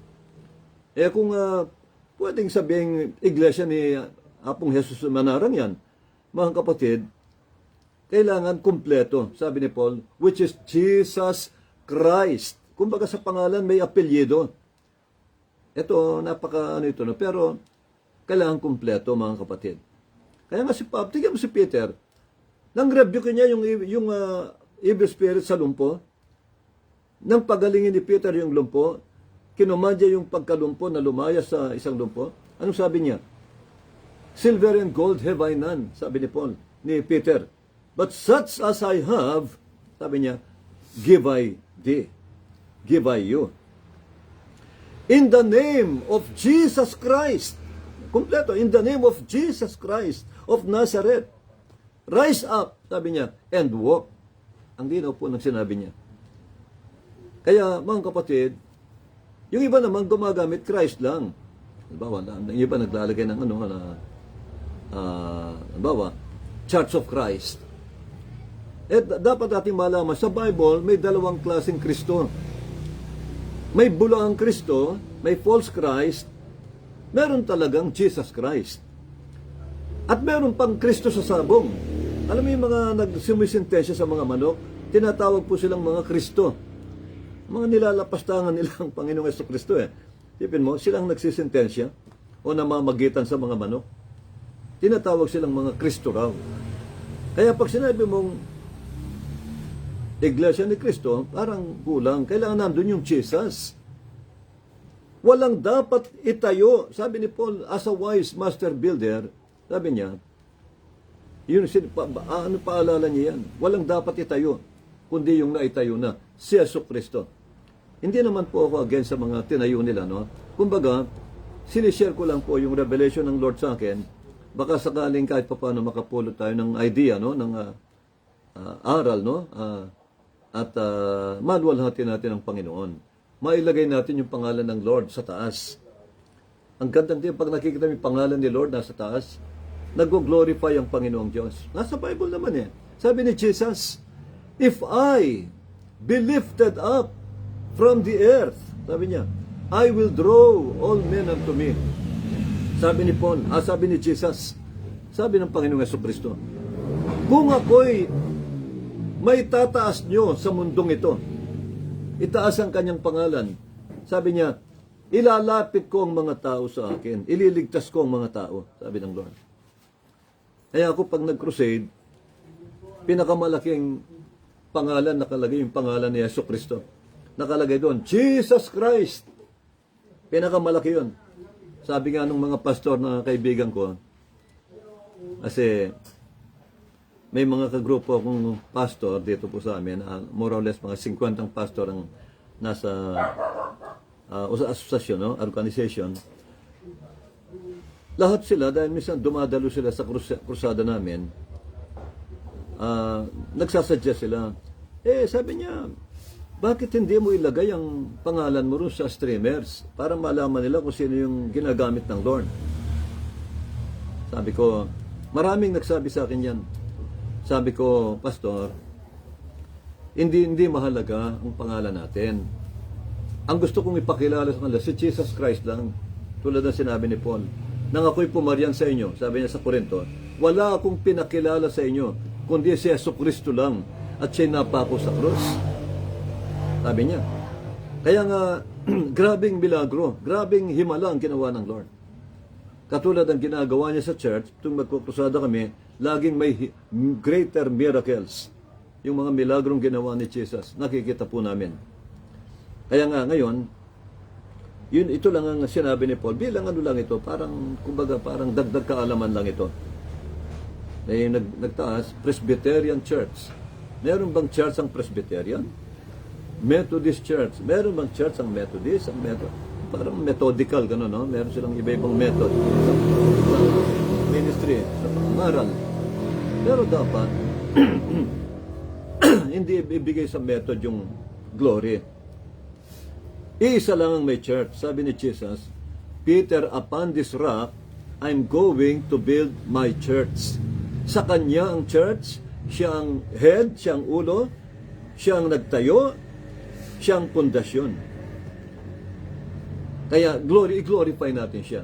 Kung pwedeng sabing iglesia ni Apong Jesus Manarang yan, mga kapatid, kailangan kumpleto, sabi ni Paul, which is Jesus Christ. kumbaga sa pangalan may apelyido. Ito, napaka ano ito, no? Pero kailangan kumpleto, mga kapatid. Kaya nga si Pab, tignan mo si Peter, nang rebuke niya yung evil spirit sa lumpo, nang pagalingin ni Peter yung lumpo, kinumadya yung pagkalumpo na lumaya sa isang lumpo. Anong sabi niya? Silver and gold have I none, sabi ni Peter. But such as I have, sabi niya, give I thee, give I you. In the name of Jesus Christ, kompleto, in the name of Jesus Christ of Nazareth, rise up, sabi niya, and walk. Ang linaw po ng sinabi niya. Kaya, mga kapatid, yung iba naman gumagamit Christ lang. Halimbawa, yung iba naglalagay ng halimbawa, Church of Christ. Dapat natin malaman, sa Bible, may dalawang klaseng Kristo. May bulaang Kristo, may false Christ, meron talagang Jesus Christ. At meron pang Kristo sa sabong. Alam mo yung mga nagsumisintensya sa mga manok, tinatawag po silang mga Kristo. Mga nilalapastangan nilang Panginoong Jesucristo eh. Tipin mo, silang nagsisintensya o namamagitan sa mga manok. Tinatawag silang mga Kristo raw. Kaya pag sinabi mong Iglesia ni Kristo, parang kulang. Kailangan nandun yung Jesus. Walang dapat itayo. Sabi ni Paul, as a wise master builder, sabi niya, yun, ano paalala niya yan? Walang dapat itayo, kundi yung naitayo na, si Jesucristo. Hindi naman po ako against sa mga tinayo nila, no? Kumbaga, sinishare ko lang po yung revelation ng Lord sa akin. Baka sakaling kahit pa paano makapulot tayo ng idea, no? Ng aral, no? At maluwalhati natin ang Panginoon. Mailagay natin yung pangalan ng Lord sa taas. Ang gandang din, pag nakikita yung pangalan ni Lord nasa taas, nag-glorify ang Panginoong Diyos. Nasa Bible naman eh. Sabi ni Jesus, if I be lifted up from the earth, sabi niya, I will draw all men unto me. Sabi ni Paul, sabi ni Jesus, sabi ng Panginoong Jesucristo, kung ako'y may tataas nyo sa mundong ito, itaas ang kanyang pangalan. Sabi niya, ilalapit ko ang mga tao sa akin. Ililigtas ko ang mga tao, sabi ng Lord. Kaya ako pag nag-crusade, pinakamalaking pangalan nakalagay yung pangalan ni Jesucristo. Nakalagay doon, Jesus Christ. Pinakamalaki yun. Sabi nga ng mga pastor na kaibigan ko, kasi may mga kagrupo akong pastor dito po sa amin, more or less mga 50 pastor ang nasa asosasyon, no? Organization. Lahat sila, dahil minsan dumadalo sila sa krusada namin, nagsasuggest sila. Sabi niya, bakit hindi mo ilagay ang pangalan mo rin sa streamers para malaman nila kung sino yung ginagamit ng Lord? Sabi ko, maraming nagsabi sa akin yan. Sabi ko, Pastor, hindi mahalaga ang pangalan natin. Ang gusto kong ipakilala sa kanila, si Jesus Christ lang. Tulad ng sinabi ni Paul, nang ako'y pumaryan sa inyo, sabi niya sa Corinto, wala akong pinakilala sa inyo, kundi si Jesucristo lang, at siya'y napako sa krus. Sabi niya. Kaya nga, grabing milagro, grabing himala ang ginawa ng Lord. Katulad ng ginagawa niya sa church, tuwing magkukusada kami, laging may greater miracles. Yung mga milagrong ginawa ni Jesus, nakikita po namin. Kaya nga ngayon, ito lang ang sinabi ni Paul, bilang ano lang ito, parang, kumbaga, parang dagdag kaalaman lang ito. May nagtaas, Presbyterian Church. Meron bang church ang Presbyterian? Methodist Church. Meron bang church ang Methodist? Parang methodical, gano'n, no? Meron silang iba-ibang method sa ministry, sa pangaral. Pero dapat, hindi ibigay sa method yung glory. Iisa lang ang may church. Sabi ni Jesus, Peter, upon this rock, I'm going to build my church. Sa kanya ang church, siya ang head, siya ang ulo, siya ang nagtayo, siya ang pundasyon. Kaya i-glorify natin siya.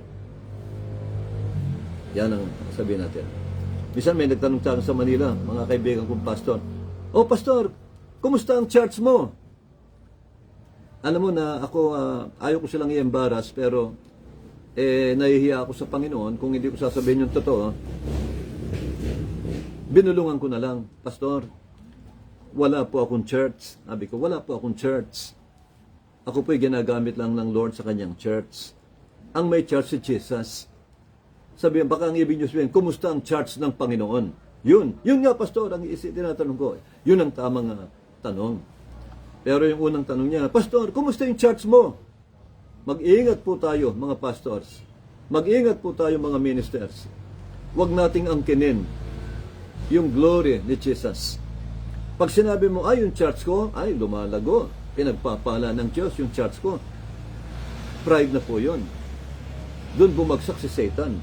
Yan ang sabihin natin. Minsan may nagtanong sa Manila, mga kaibigan kong pastor, Pastor, kumusta ang church mo? alam mo na ako, ayaw ko silang i-embarrass, pero nahihiya ako sa Panginoon kung hindi ko sasabihin yung totoo. Binulungan ko na lang, Pastor, wala po akong church. Sabi ko, wala po akong church. Ako po'y ginagamit lang ng Lord sa kanyang church. Ang may church si Jesus. Sabihin, baka ang ibig nyo sabihin, kumusta ang church ng Panginoon? Yun nga, Pastor, ang tinatanong ko. Yun ang tamang tanong. Pero yung unang tanong niya, Pastor, kumusta yung church mo? Mag-iingat po tayo, mga pastors. Mag-iingat po tayo, mga ministers. Huwag nating angkinin yung glory ni Jesus. Pag sinabi mo, ay, yung church ko, ay, lumalago. Pinagpapala ng Diyos yung church ko. Pride na po yun. Doon bumagsak si Satan.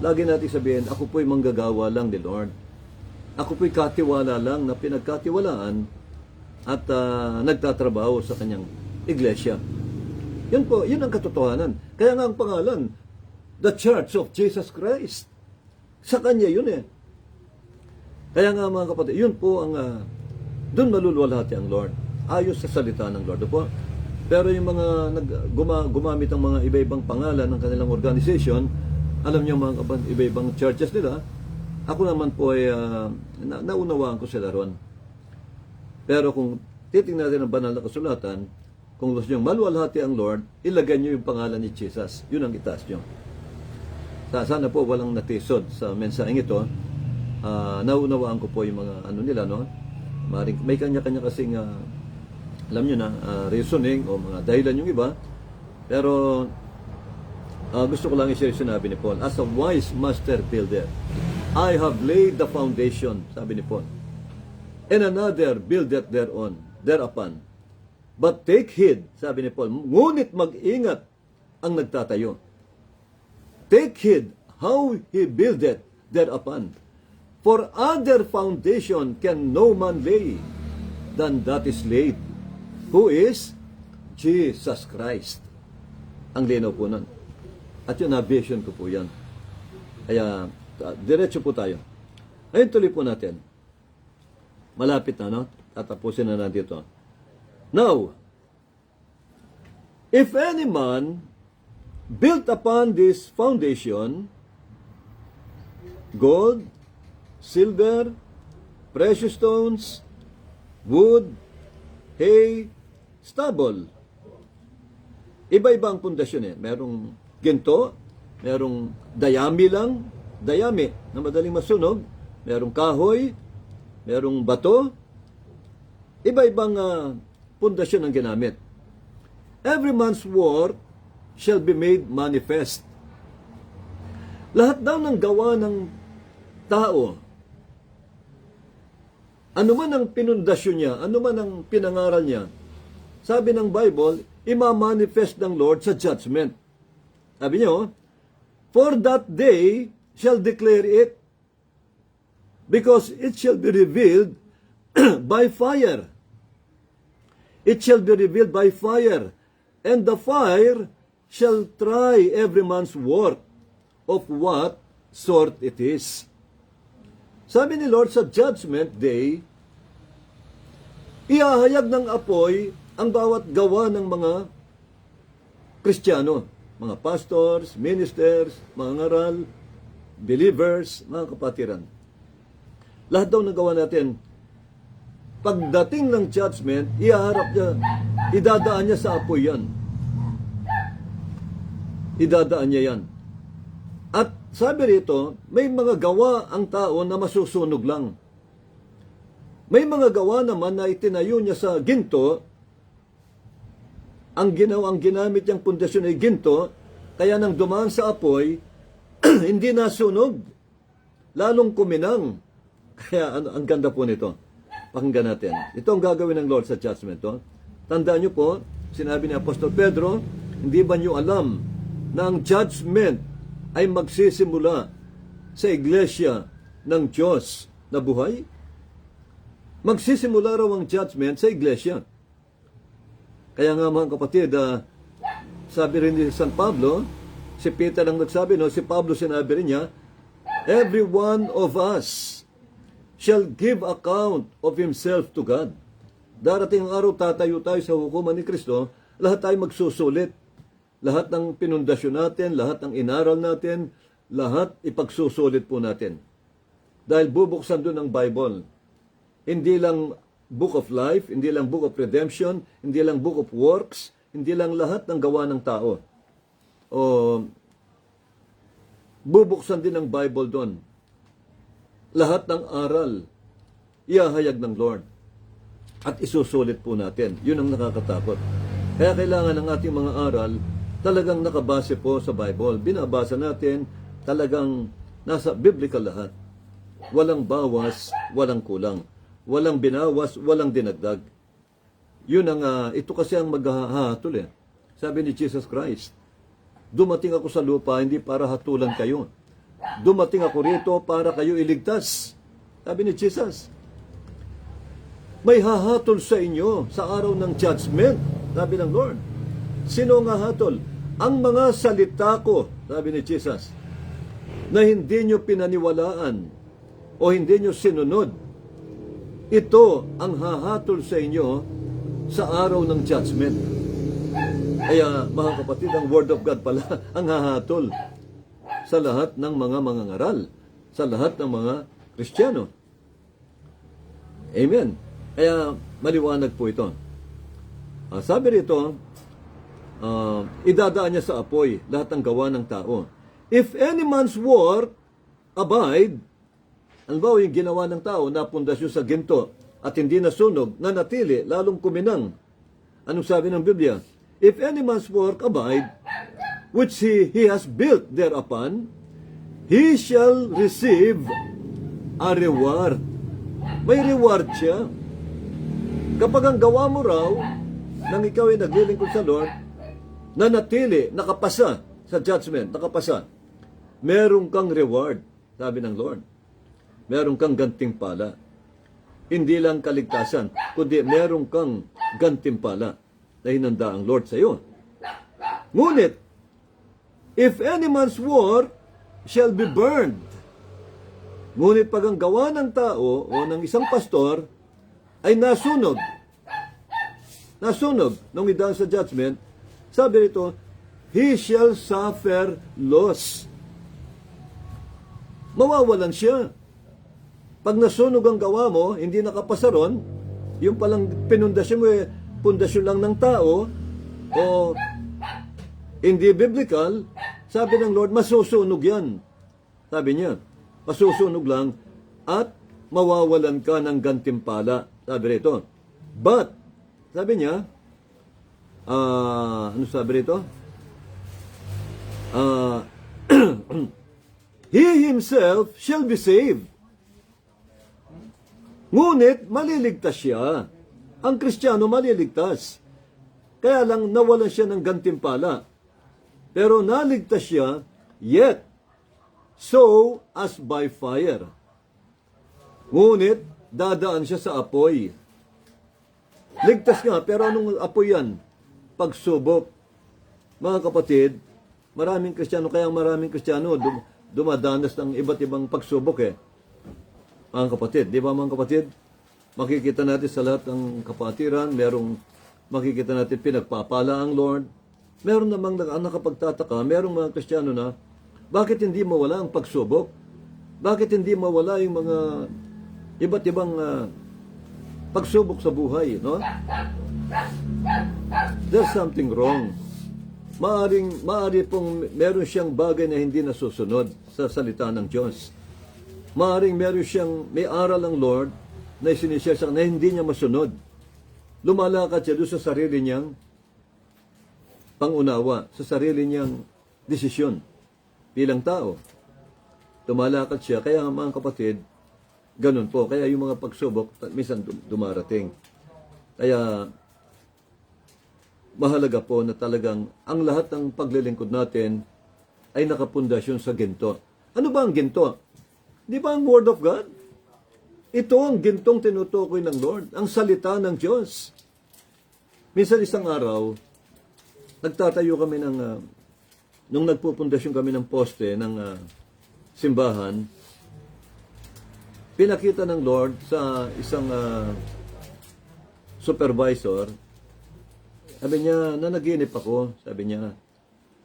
Lagi natin sabihin, ako po'y manggagawa lang ni Lord. Ako po'y katiwala lang na pinagkatiwalaan at nagtatrabaho sa kanyang iglesia. Yun po, yun ang katotohanan. Kaya nga ang pangalan, The Church of Jesus Christ. Sa kanya yun eh. Kaya nga mga kapatid, yun po ang, doon maluluwalhati ang Lord. Ayos sa salita ng Lord po. Pero yung mga gumamit ng mga iba-ibang pangalan ng kanilang organization, alam niyo mga kapatid, iba-ibang churches nila, ako naman po ay naunawaan ko sila ron. Pero kung titingnan natin ang banal na kasulatan, kung gusto nyo maluwalhati ang Lord, ilagay nyo yung pangalan ni Jesus. Yun ang itaas nyo. Sana po walang natisod sa mensaheng ito. Naunawaan ko po yung mga ano nila, no? May kanya-kanya kasing, alam nyo na, reasoning o mga dahilan yung iba. Pero gusto ko lang i-share sinabi ni Paul, as a wise master builder, I have laid the foundation, sabi ni Paul, and another buildeth thereupon. But take heed, sabi ni Paul, ngunit mag-ingat ang nagtatayo. Take heed how he buildeth thereupon. For other foundation can no man lay than that is laid, who is Jesus Christ. Ang linaw po nun. At yun, na-vision ko po yan. Kaya, diretso po tayo. Ngayon tuloy po natin. Malapit na, no? Tatapusin na natin ito. Now, if any man built upon this foundation, gold, silver, precious stones, wood, hay, stubble. Iba-iba ang pundasyon eh. Merong ginto, merong dayami lang, dayami na madaling masunog, merong kahoy, merong bato, iba-ibang pundasyon ang ginamit. Every man's work shall be made manifest. Lahat daw ng gawa ng tao, ano man ang pinundasyon niya, ano man ang pinangaral niya, sabi ng Bible, ima-manifest ng Lord sa judgment. Sabi niyo, for that day shall declare it, because it shall be revealed by fire. It shall be revealed by fire, and the fire shall try every man's work of what sort it is. Sabi ni Lord, sa judgment day, ihahayag ng apoy ang bawat gawa ng mga Kristiyano, mga pastors, ministers, mga ngaral, believers, mga kapatiran. Lahat daw ng gawa natin, pagdating ng judgment, ihaharap niya, idadaan niya sa apoy yan. Idadaan niya yan. At sabi rito, may mga gawa ang tao na masusunog lang. May mga gawa naman na itinayo niya sa ginto, ang ginamit niyang pundasyon ay ginto, kaya nang dumaan sa apoy, hindi nasunog, lalong kuminang. Kaya ang ganda po nito. Pakinggan natin. Ito ang gagawin ng Lord sa judgment. Tandaan niyo po, sinabi ni Apostol Pedro, hindi ba niyo alam na ang judgment ay magsisimula sa iglesia ng Diyos na buhay? Magsisimula raw ang judgment sa iglesia. Kaya nga mga kapatid, sabi rin ni San Pablo, si Peter ang nagsabi, no? Si Pablo sinabi rin niya, every one of us shall give account of himself to God. Darating ang araw, tatayo tayo sa hukuman ni Kristo, lahat tayo magsusulit. Lahat ng pinundasyon natin, lahat ng inaral natin, lahat ipagsusulit po natin. Dahil bubuksan doon ang Bible. Hindi lang Book of Life, hindi lang Book of Redemption, hindi lang Book of Works, hindi lang lahat ng gawa ng tao. O bubuksan din ang Bible doon. Lahat ng aral, iahayag ng Lord. At isusulit po natin. Yun ang nakakatakot. Kaya kailangan ng ating mga aral talagang nakabase po sa Bible. Binabasa natin talagang nasa biblical lahat. Walang bawas, walang kulang. Walang binawas, walang dinagdag. Yun ang, ito kasi ang maghahatol eh. Sabi ni Jesus Christ, dumating ako sa lupa hindi para hatulan kayo. Dumating ako rito para kayo iligtas. Sabi ni Jesus, may hahatol sa inyo sa araw ng judgment, sabi ng Lord. Sino ang hahatol? Ang mga salita ko, sabi ni Jesus, na hindi nyo pinaniwalaan o hindi nyo sinunod. Ito ang hahatol sa inyo sa araw ng judgment. Kaya mga kapatid, ang Word of God pala ang hahatol sa lahat ng mga mangangaral, sa lahat ng mga Kristiyano. Amen. Kaya maliwanag po ito. Sabi rito, idadaan niya sa apoy lahat ng gawa ng tao. If any man's work abide, ano ba yung ginawa ng tao na pundasyon sa ginto at hindi nasunog, nanatili, lalong kuminang. Anong sabi ng Biblia? If any man's work abide, which he has built thereupon, he shall receive a reward. May reward siya. Kapag ang gawa mo raw, nang ikaw ay naglilingkod sa Lord, nanatili, nakapasa sa judgment, nakapasa, meron kang reward, sabi ng Lord. Meron kang gantimpala. Hindi lang kaligtasan, kundi meron kang gantimpala na hinanda ang Lord sa iyo. Ngunit, if any man's work shall be burned, ngunit pag ang gawa ng tao o ng isang pastor ay nasunog nung idaan sa judgment, sabi rito, he shall suffer loss. Mawawalan siya. Pag nasunog ang gawa mo, hindi nakapasa ron, yung palang pinundasyon mo pundasyon lang ng tao, o hindi biblical, sabi ng Lord, masusunog yan. Sabi niya, masusunog lang, at mawawalan ka ng gantimpala. Sabi rito. But, sabi niya, ano sabi rito? He himself shall be saved. Ngunit, maliligtas siya. Ang Kristiyano maliligtas. Kaya lang nawalan siya ng gantimpala. Pero naligtas siya, yet, so as by fire. Ngunit, dadaan siya sa apoy. Ligtas nga, pero anong apoy yan? Pagsubok. Mga kapatid, maraming Kristiyano, kaya maraming Kristiyano dumadanas ng iba't ibang pagsubok eh. Mga kapatid, di ba mga kapatid? Makikita natin sa lahat ng kapatiran, makikita natin pinagpapala ang Lord. Meron namang nakapagtataka, merong mga Kristiyano na, bakit hindi mawala ang pagsubok? Bakit hindi mawala yung mga iba't ibang pagsubok sa buhay, no? There's something wrong. Maari pong meron siyang bagay na hindi nasusunod sa salita ng Diyos. Maaring meron siyang, may aral ang Lord na sinishare sa na hindi niya masunod. Lumalakad siya doon sa sarili niyang pangunawa, sa sarili niyang desisyon bilang tao. Lumalakad siya, kaya mga kapatid, ganun po. Kaya yung mga pagsubok, minsan dumarating. Kaya, mahalaga po na talagang ang lahat ng paglilingkod natin ay nakapundasyon sa ginto. Ano ba ang ginto? Di ba ang Word of God? Ito ang gintong tinutukoy ng Lord, ang salita ng Diyos. Minsan isang araw, nagtatayo kami nung nagpupundasyon kami ng poste ng simbahan, pinakita ng Lord sa isang supervisor, sabi niya, nanaginip ako, sabi niya,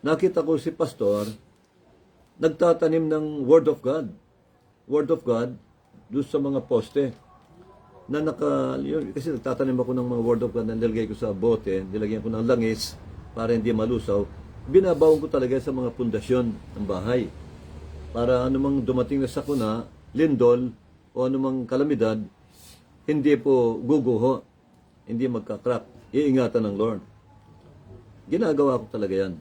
nakita ko si pastor, nagtatanim ng Word of God, doon sa mga poste, na kasi nagtatanim ako ng mga Word of God na nilagay ko sa bote, nilagyan ko ng langis, para hindi malusaw, binabaon ko talaga sa mga pundasyon ng bahay. Para anumang dumating na sakuna, lindol, o anumang kalamidad, hindi po guguho, hindi magkakrak. Iingatan ng Lord. Ginagawa ko talaga yan.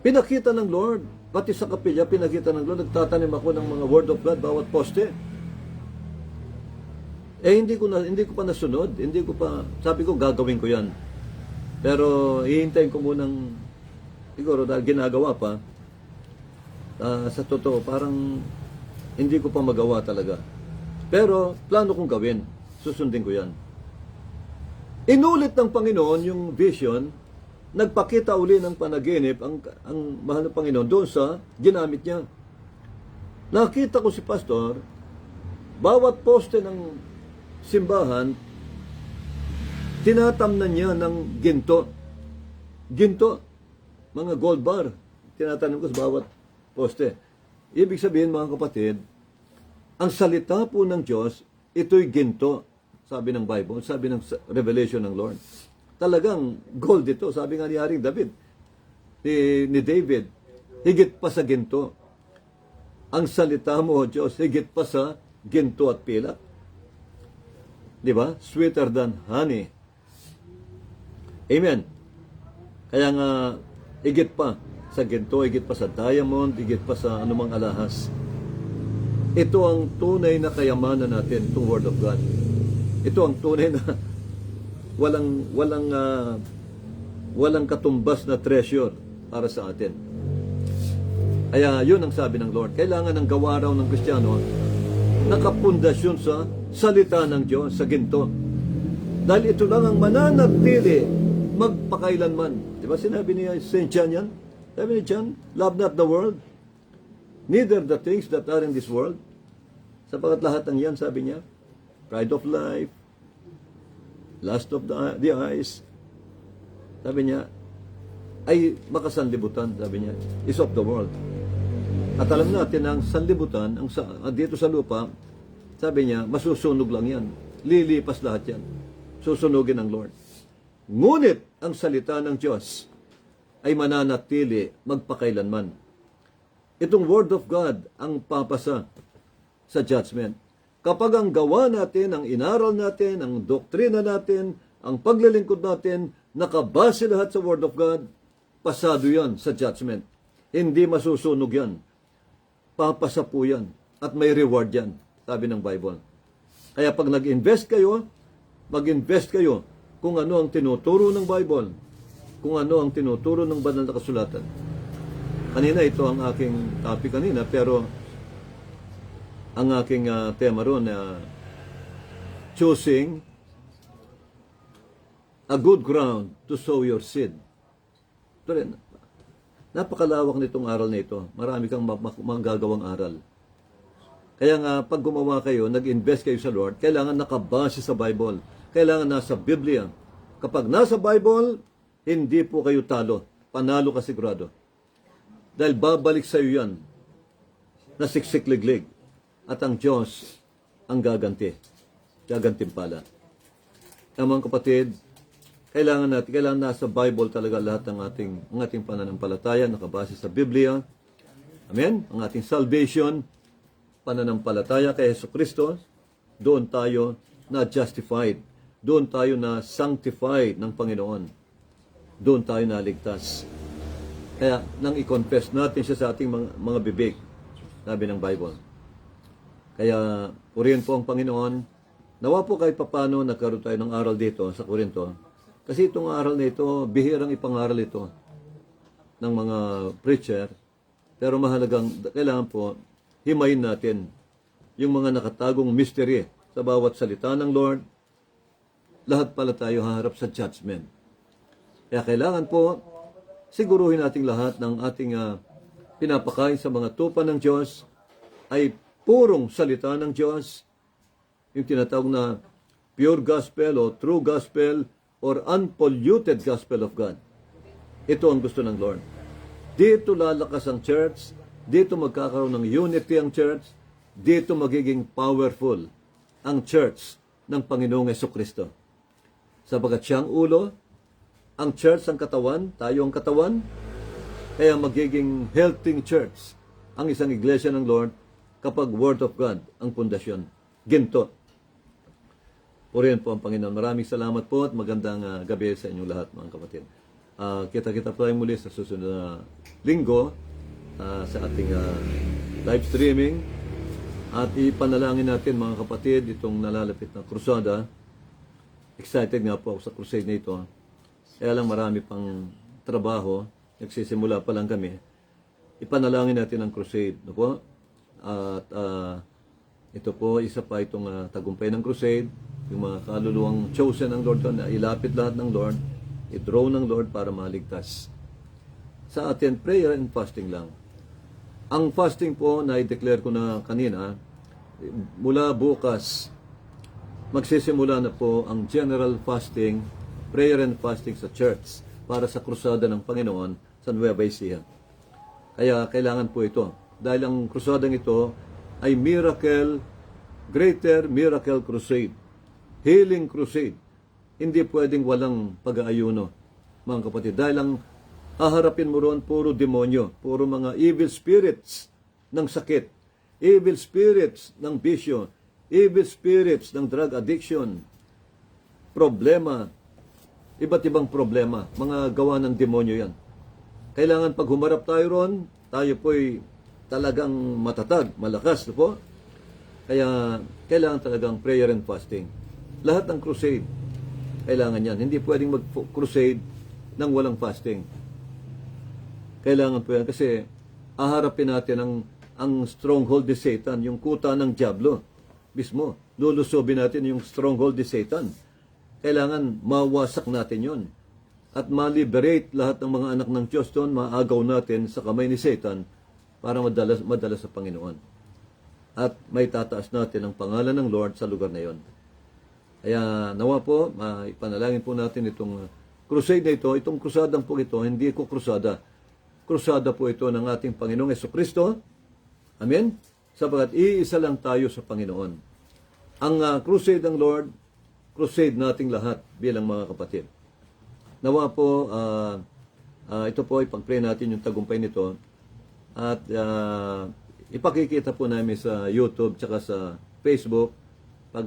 Pinakita ng Lord, pati sa kapilya, pinakita ng Lord, nagtatanim ako ng mga Word of God, bawat poste. Hindi ko pa nasunod, sabi ko, gagawin ko yan. Pero, hihintayin ko munang, siguro, dahil ginagawa pa, sa totoo, parang, hindi ko pa magawa talaga. Pero, plano kong gawin. Susundin ko yan. Inulit ng Panginoon yung vision, nagpakita uli ng panaginip ang mahal ng Panginoon doon sa ginamit niya. Nakita ko si pastor, bawat poste ng simbahan, tinatamnan niya ng ginto. Ginto, mga gold bar, tinatanim ko sa bawat poste. Ibig sabihin, mga kapatid, ang salita po ng Diyos, ito'y ginto, sabi ng Bible, sabi ng Revelation ng Lord. Talagang gold ito, sabi nga ni Haring David, ni David, higit pa sa ginto. Ang salita mo, Diyos, higit pa sa ginto at pilak. Di ba? Sweeter than honey. Amen. Kaya nga, higit pa sa ginto, higit pa sa diamond, higit pa sa anumang alahas. Ito ang tunay na kayamanan natin, itong Word of God. Ito ang tunay na walang katumbas na treasure para sa atin. Kaya yun ang sabi ng Lord. Kailangan ng gawa raw ng Kristiyano nakapundasyon sa salita ng Diyos, sa ginto. Dahil ito lang ang mananatili magpakailanman. Di ba sinabi ni St. John yan? Sabi ni John, love not the world, neither the things that are in this world. Sapagat lahat ng yan, sabi niya, pride of life, lust of the eyes, sabi niya, ay makasanlibutan, sabi niya, is of the world. At alam natin ang sanlibutan, dito sa lupa, sabi niya, masusunog lang yan. Lilipas lahat yan. Susunugin ng Lord. Ngunit ang salita ng Diyos ay mananatili magpakailanman. Itong Word of God ang papasa sa judgment. Kapag ang gawa natin, ang inaral natin, ang doktrina natin, ang paglilingkod natin, nakabase lahat sa Word of God, pasado yan sa judgment. Hindi masusunog yan. Papasa po yan. At may reward yan, sabi ng Bible. Kaya pag nag-invest kayo, mag-invest kayo kung ano ang tinuturo ng Bible, kung ano ang tinuturo ng banal na kasulatan. Kanina, ito ang aking topic kanina, pero ang aking tema ron choosing a good ground to sow your seed. Ito rin, napakalawak nitong aral na ito. Marami kang magagawang aral. Kaya nga, pag gumawa kayo, nag-invest kayo sa Lord, kailangan nakabase sa Bible. Kailangan nasa Biblia. Kapag nasa Bible, hindi po kayo talo. Panalo ka sigurado. Dahil babalik sa iyo yan na siksik-liglig. At ang Diyos ang gaganti. Gagantimpala. Mga kapatid, kailangan nasa Bible talaga lahat ng ating pananampalataya, nakabase sa Biblia. Amen? Ang ating salvation, pananampalataya kay Jesucristo, doon tayo na justified. Doon tayo na sanctified ng Panginoon. Doon tayo naligtas. Kaya, nang i-confess natin siya sa ating mga bibig, sabi ng Bible. Kaya, purihin po ang Panginoon. Nawa po kahit papano nagkaroon tayo ng aral dito sa Corinto. Kasi itong aral na ito, bihirang ipangaral ito ng mga preacher. Pero mahalagang, kailangan po, himayin natin yung mga nakatagong mystery sa bawat salita ng Lord. Lahat pala tayo haharap sa judgment. Kaya kailangan po, siguruhin nating lahat ng ating pinapakain sa mga tupa ng Diyos ay purong salita ng Diyos, yung tinatawag na pure gospel o true gospel or unpolluted gospel of God. Ito ang gusto ng Lord. Dito lalakas ang church, dito magkakaroon ng unity ang church, dito magiging powerful ang church ng Panginoong Jesucristo. Sapagat siya ang ulo, ang church ang katawan, tayo ang katawan, kaya magiging healthy church ang isang iglesia ng Lord kapag Word of God ang pundasyon. Ginto. Purihin po ang Panginoon. Maraming salamat po at magandang gabi sa inyong lahat, mga kapatid. Kita-kita po tayo muli sa susunod na linggo sa ating live streaming. At ipanalangin natin, mga kapatid, itong nalalapit na krusada. Excited nga po ako sa crusade na ito. Kaya lang marami pang trabaho. Nagsisimula pa lang kami. Ipanalangin natin ang crusade. No po? At ito po, isa pa itong tagumpay ng crusade. Yung mga kaluluwang chosen ng Lord na ilapit lahat ng Lord. I-draw ng Lord para maligtas. Sa atin, prayer and fasting lang. Ang fasting po, na i-declare ko na kanina, mula bukas, magsisimula na po ang general fasting, prayer and fasting sa church para sa krusada ng Panginoon sa Nueva Ecija. Kaya kailangan po ito. Dahil ang krusadang ito ay greater miracle crusade. Healing crusade. Hindi pwedeng walang pag-aayuno, mga kapatid. Dahil ang haharapin mo roon, puro demonyo, puro mga evil spirits ng sakit, evil spirits ng bisyo, evil spirits ng drug addiction, problema, iba't ibang problema, mga gawa ng demonyo yan. Kailangan pag humarap tayo roon, tayo po'y talagang matatag, malakas, po. Kaya kailangan talagang prayer and fasting. Lahat ng crusade, kailangan yan. Hindi pwedeng mag-crusade nang walang fasting. Kailangan po yan kasi aharapin natin ang stronghold ni Satan, yung kuta ng Diablo mismo. Lulusobin natin yung stronghold ni Satan. Kailangan mawasak natin yon at ma-liberate lahat ng mga anak ng Diyos doon, maagaw natin sa kamay ni Satan para madala sa Panginoon. At may tataas natin ang pangalan ng Lord sa lugar na yon. Kaya nawa po, ipanalangin po natin itong crusade na ito. Itong krusadang po ito, hindi ko krusada. Krusada po ito ng ating Panginoong Jesucristo. Amen? Sapagat iisa lang tayo sa Panginoon. Ang crusade ng Lord, crusade nating lahat bilang mga kapatid. Nawa po, ito po, ipag-pray natin yung tagumpay nito. At ipakikita po namin sa YouTube tsaka sa Facebook pag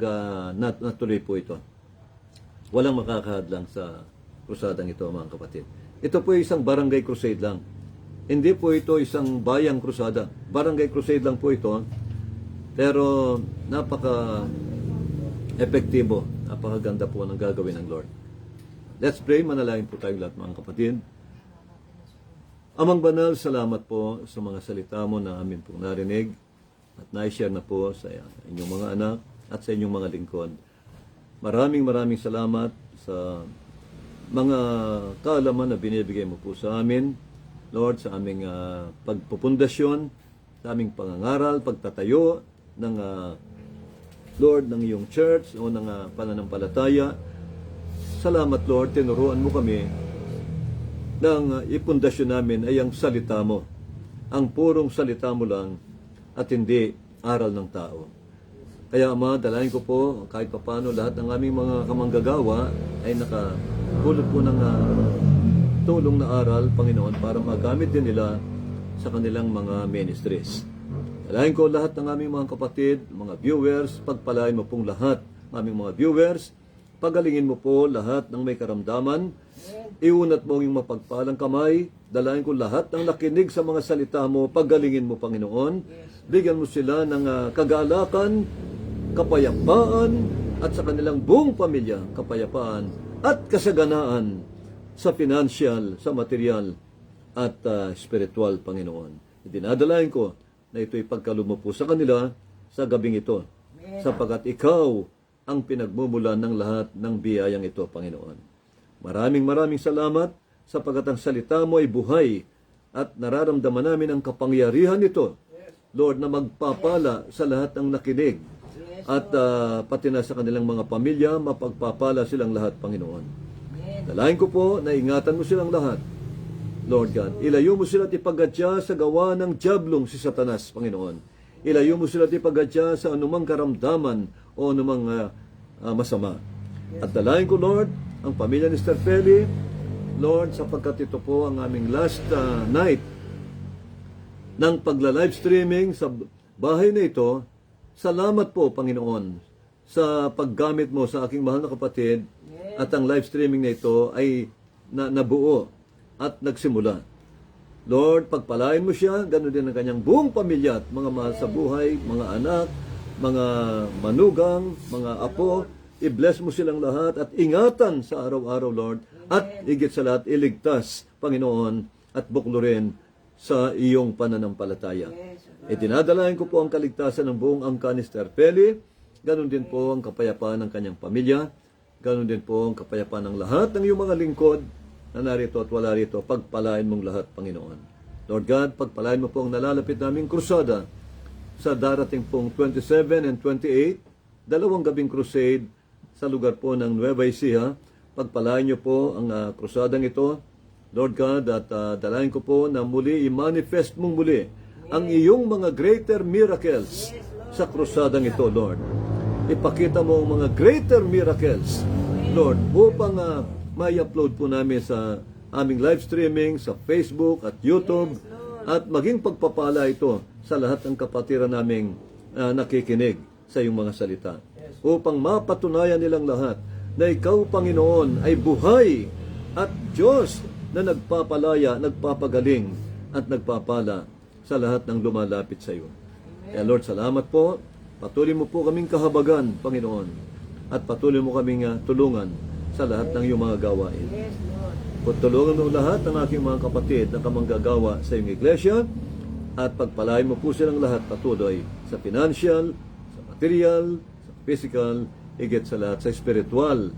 natuloy po ito. Walang makakahadlang sa krusadang ito, mga kapatid. Ito po isang barangay crusade lang. Hindi po ito isang bayang krusada. Barangay crusade lang po ito. Pero napaka-epektibo, napakaganda po ng gagawin ng Lord. Let's pray, manalangin po tayo lahat, mga kapatid. Amang banal, salamat po sa mga salita mo na amin pong narinig at na-share na po sa inyong mga anak at sa inyong mga lingkod. Maraming salamat sa mga kaalaman na binibigay mo po sa amin, Lord, sa aming pagpupundasyon, sa aming pangangaral, pagtatayo ng Lord, ng iyong church o ng pananampalataya. Salamat, Lord, tinuruan mo kami ng ipundasyon namin ay ang salita mo. Ang purong salita mo lang at hindi aral ng tao. Kaya, Ama, dalangin ko po kahit papano lahat ng aming mga kamanggagawa ay nakapulot po ng tulong na aral, Panginoon, para magamit din nila sa kanilang mga ministries. Dalangin ko lahat ng aming mga kapatid, mga viewers, pagpalain mo pong lahat ng aming mga viewers, pagalingin mo po lahat ng may karamdaman, iunat mo yung mapagpalang kamay, dalangin ko lahat ng nakinig sa mga salita mo, pagalingin mo, Panginoon, bigyan mo sila ng kagalakan, kapayapaan, at sa kanilang buong pamilya, kapayapaan at kasaganaan sa financial, sa material, at spiritual, Panginoon. Dinadalain ko na ito'y pagkalumo po sa kanila sa gabing ito, sapagat ikaw ang pinagmumulan ng lahat ng biyayang ito, Panginoon. Maraming salamat sapagat ang salita mo ay buhay at nararamdaman namin ang kapangyarihan nito, Lord, na magpapala sa lahat ng nakinig at pati na sa kanilang mga pamilya, mapagpapala silang lahat, Panginoon. Dalahin ko po na ingatan mo silang lahat, Lord God. Ilayo mo sila at ipagadya sa gawa ng diablong si Satanas, Panginoon. Ilayo mo sila at ipagadya sa anumang karamdaman o anumang masama. At dalahin ko, Lord, ang pamilya ni Sister Feli, Lord, sapagkat ito po ang aming last night ng pagla-live streaming sa bahay na ito. Salamat po, Panginoon, sa paggamit mo sa aking mahal na kapatid at ang live streaming na ito ay nabuo at nagsimula. Lord, pagpalain mo siya, ganoon din ang kanyang buong pamilya at mga mahal sa buhay, mga anak, mga manugang, mga apo. I-bless mo silang lahat at ingatan sa araw-araw, Lord. At higit sa lahat, iligtas, Panginoon, at buklurin sa iyong pananampalataya. Itinadalayan ko po ang kaligtasan ng buong angka ni Sister Feli. Ganon din po ang kapayapaan ng kanyang pamilya. Ganon din po ang kapayapaan ng lahat ng iyong mga lingkod na narito at wala rito. Pagpalain mong lahat, Panginoon. Lord God, pagpalain mo po ang nalalapit naming krusada sa darating pong 27 and 28, 2 gabing crusade sa lugar po ng Nueva Ecija. Pagpalain niyo po ang krusadang ito, Lord God, at dalayan ko po na muli, i-manifest mong muli ang iyong mga greater miracles sa krusadang ito, Lord. Ipakita mo ang mga greater miracles, Lord, upang may-upload po namin sa aming live streaming sa Facebook at YouTube, at maging pagpapala ito sa lahat ng kapatiran naming nakikinig sa iyong mga salita, upang mapatunayan nilang lahat na ikaw, Panginoon, ay buhay at Diyos na nagpapalaya, nagpapagaling at nagpapala sa lahat ng lumalapit sa iyo. Kaya Lord, salamat po. Patuloy mo po kaming kahabagan, Panginoon, at patuloy mo kaming tulungan sa lahat ng iyong mga gawain. Tulungan mo lahat ng aking mga kapatid na kamanggagawa sa iyong iglesia, at pagpalain mo po silang lahat patuloy sa financial, sa material, sa physical, higit sa lahat sa spiritual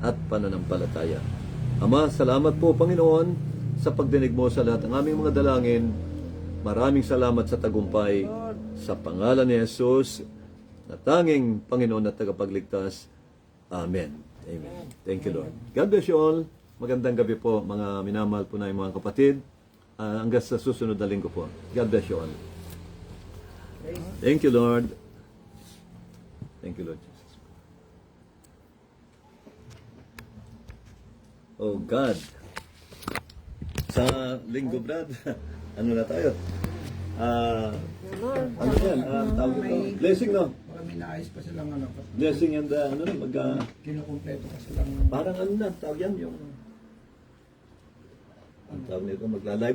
at pananampalataya. Ama, salamat po, Panginoon, sa pagdinig mo sa lahat ng aming mga dalangin. Maraming salamat sa tagumpay sa pangalan ni Jesus na tanging Panginoon at tagapagligtas. Amen. Amen. Thank you, Lord. God bless you all. Magandang gabi po, mga minamahal po na mga kapatid. Hanggang sa susunod na linggo po. God bless you all. Thank you, Lord. Thank you, Lord Jesus. Oh, God. Sa linggo, Brad, ano na tayo? Ano yan? Tawag ito? Blessing, no? May naayos pa silang ano. Blessing and ano na, Kinukumpleto pa silang. parang ano na, tawag yan, yung ang tawag nito, magla-live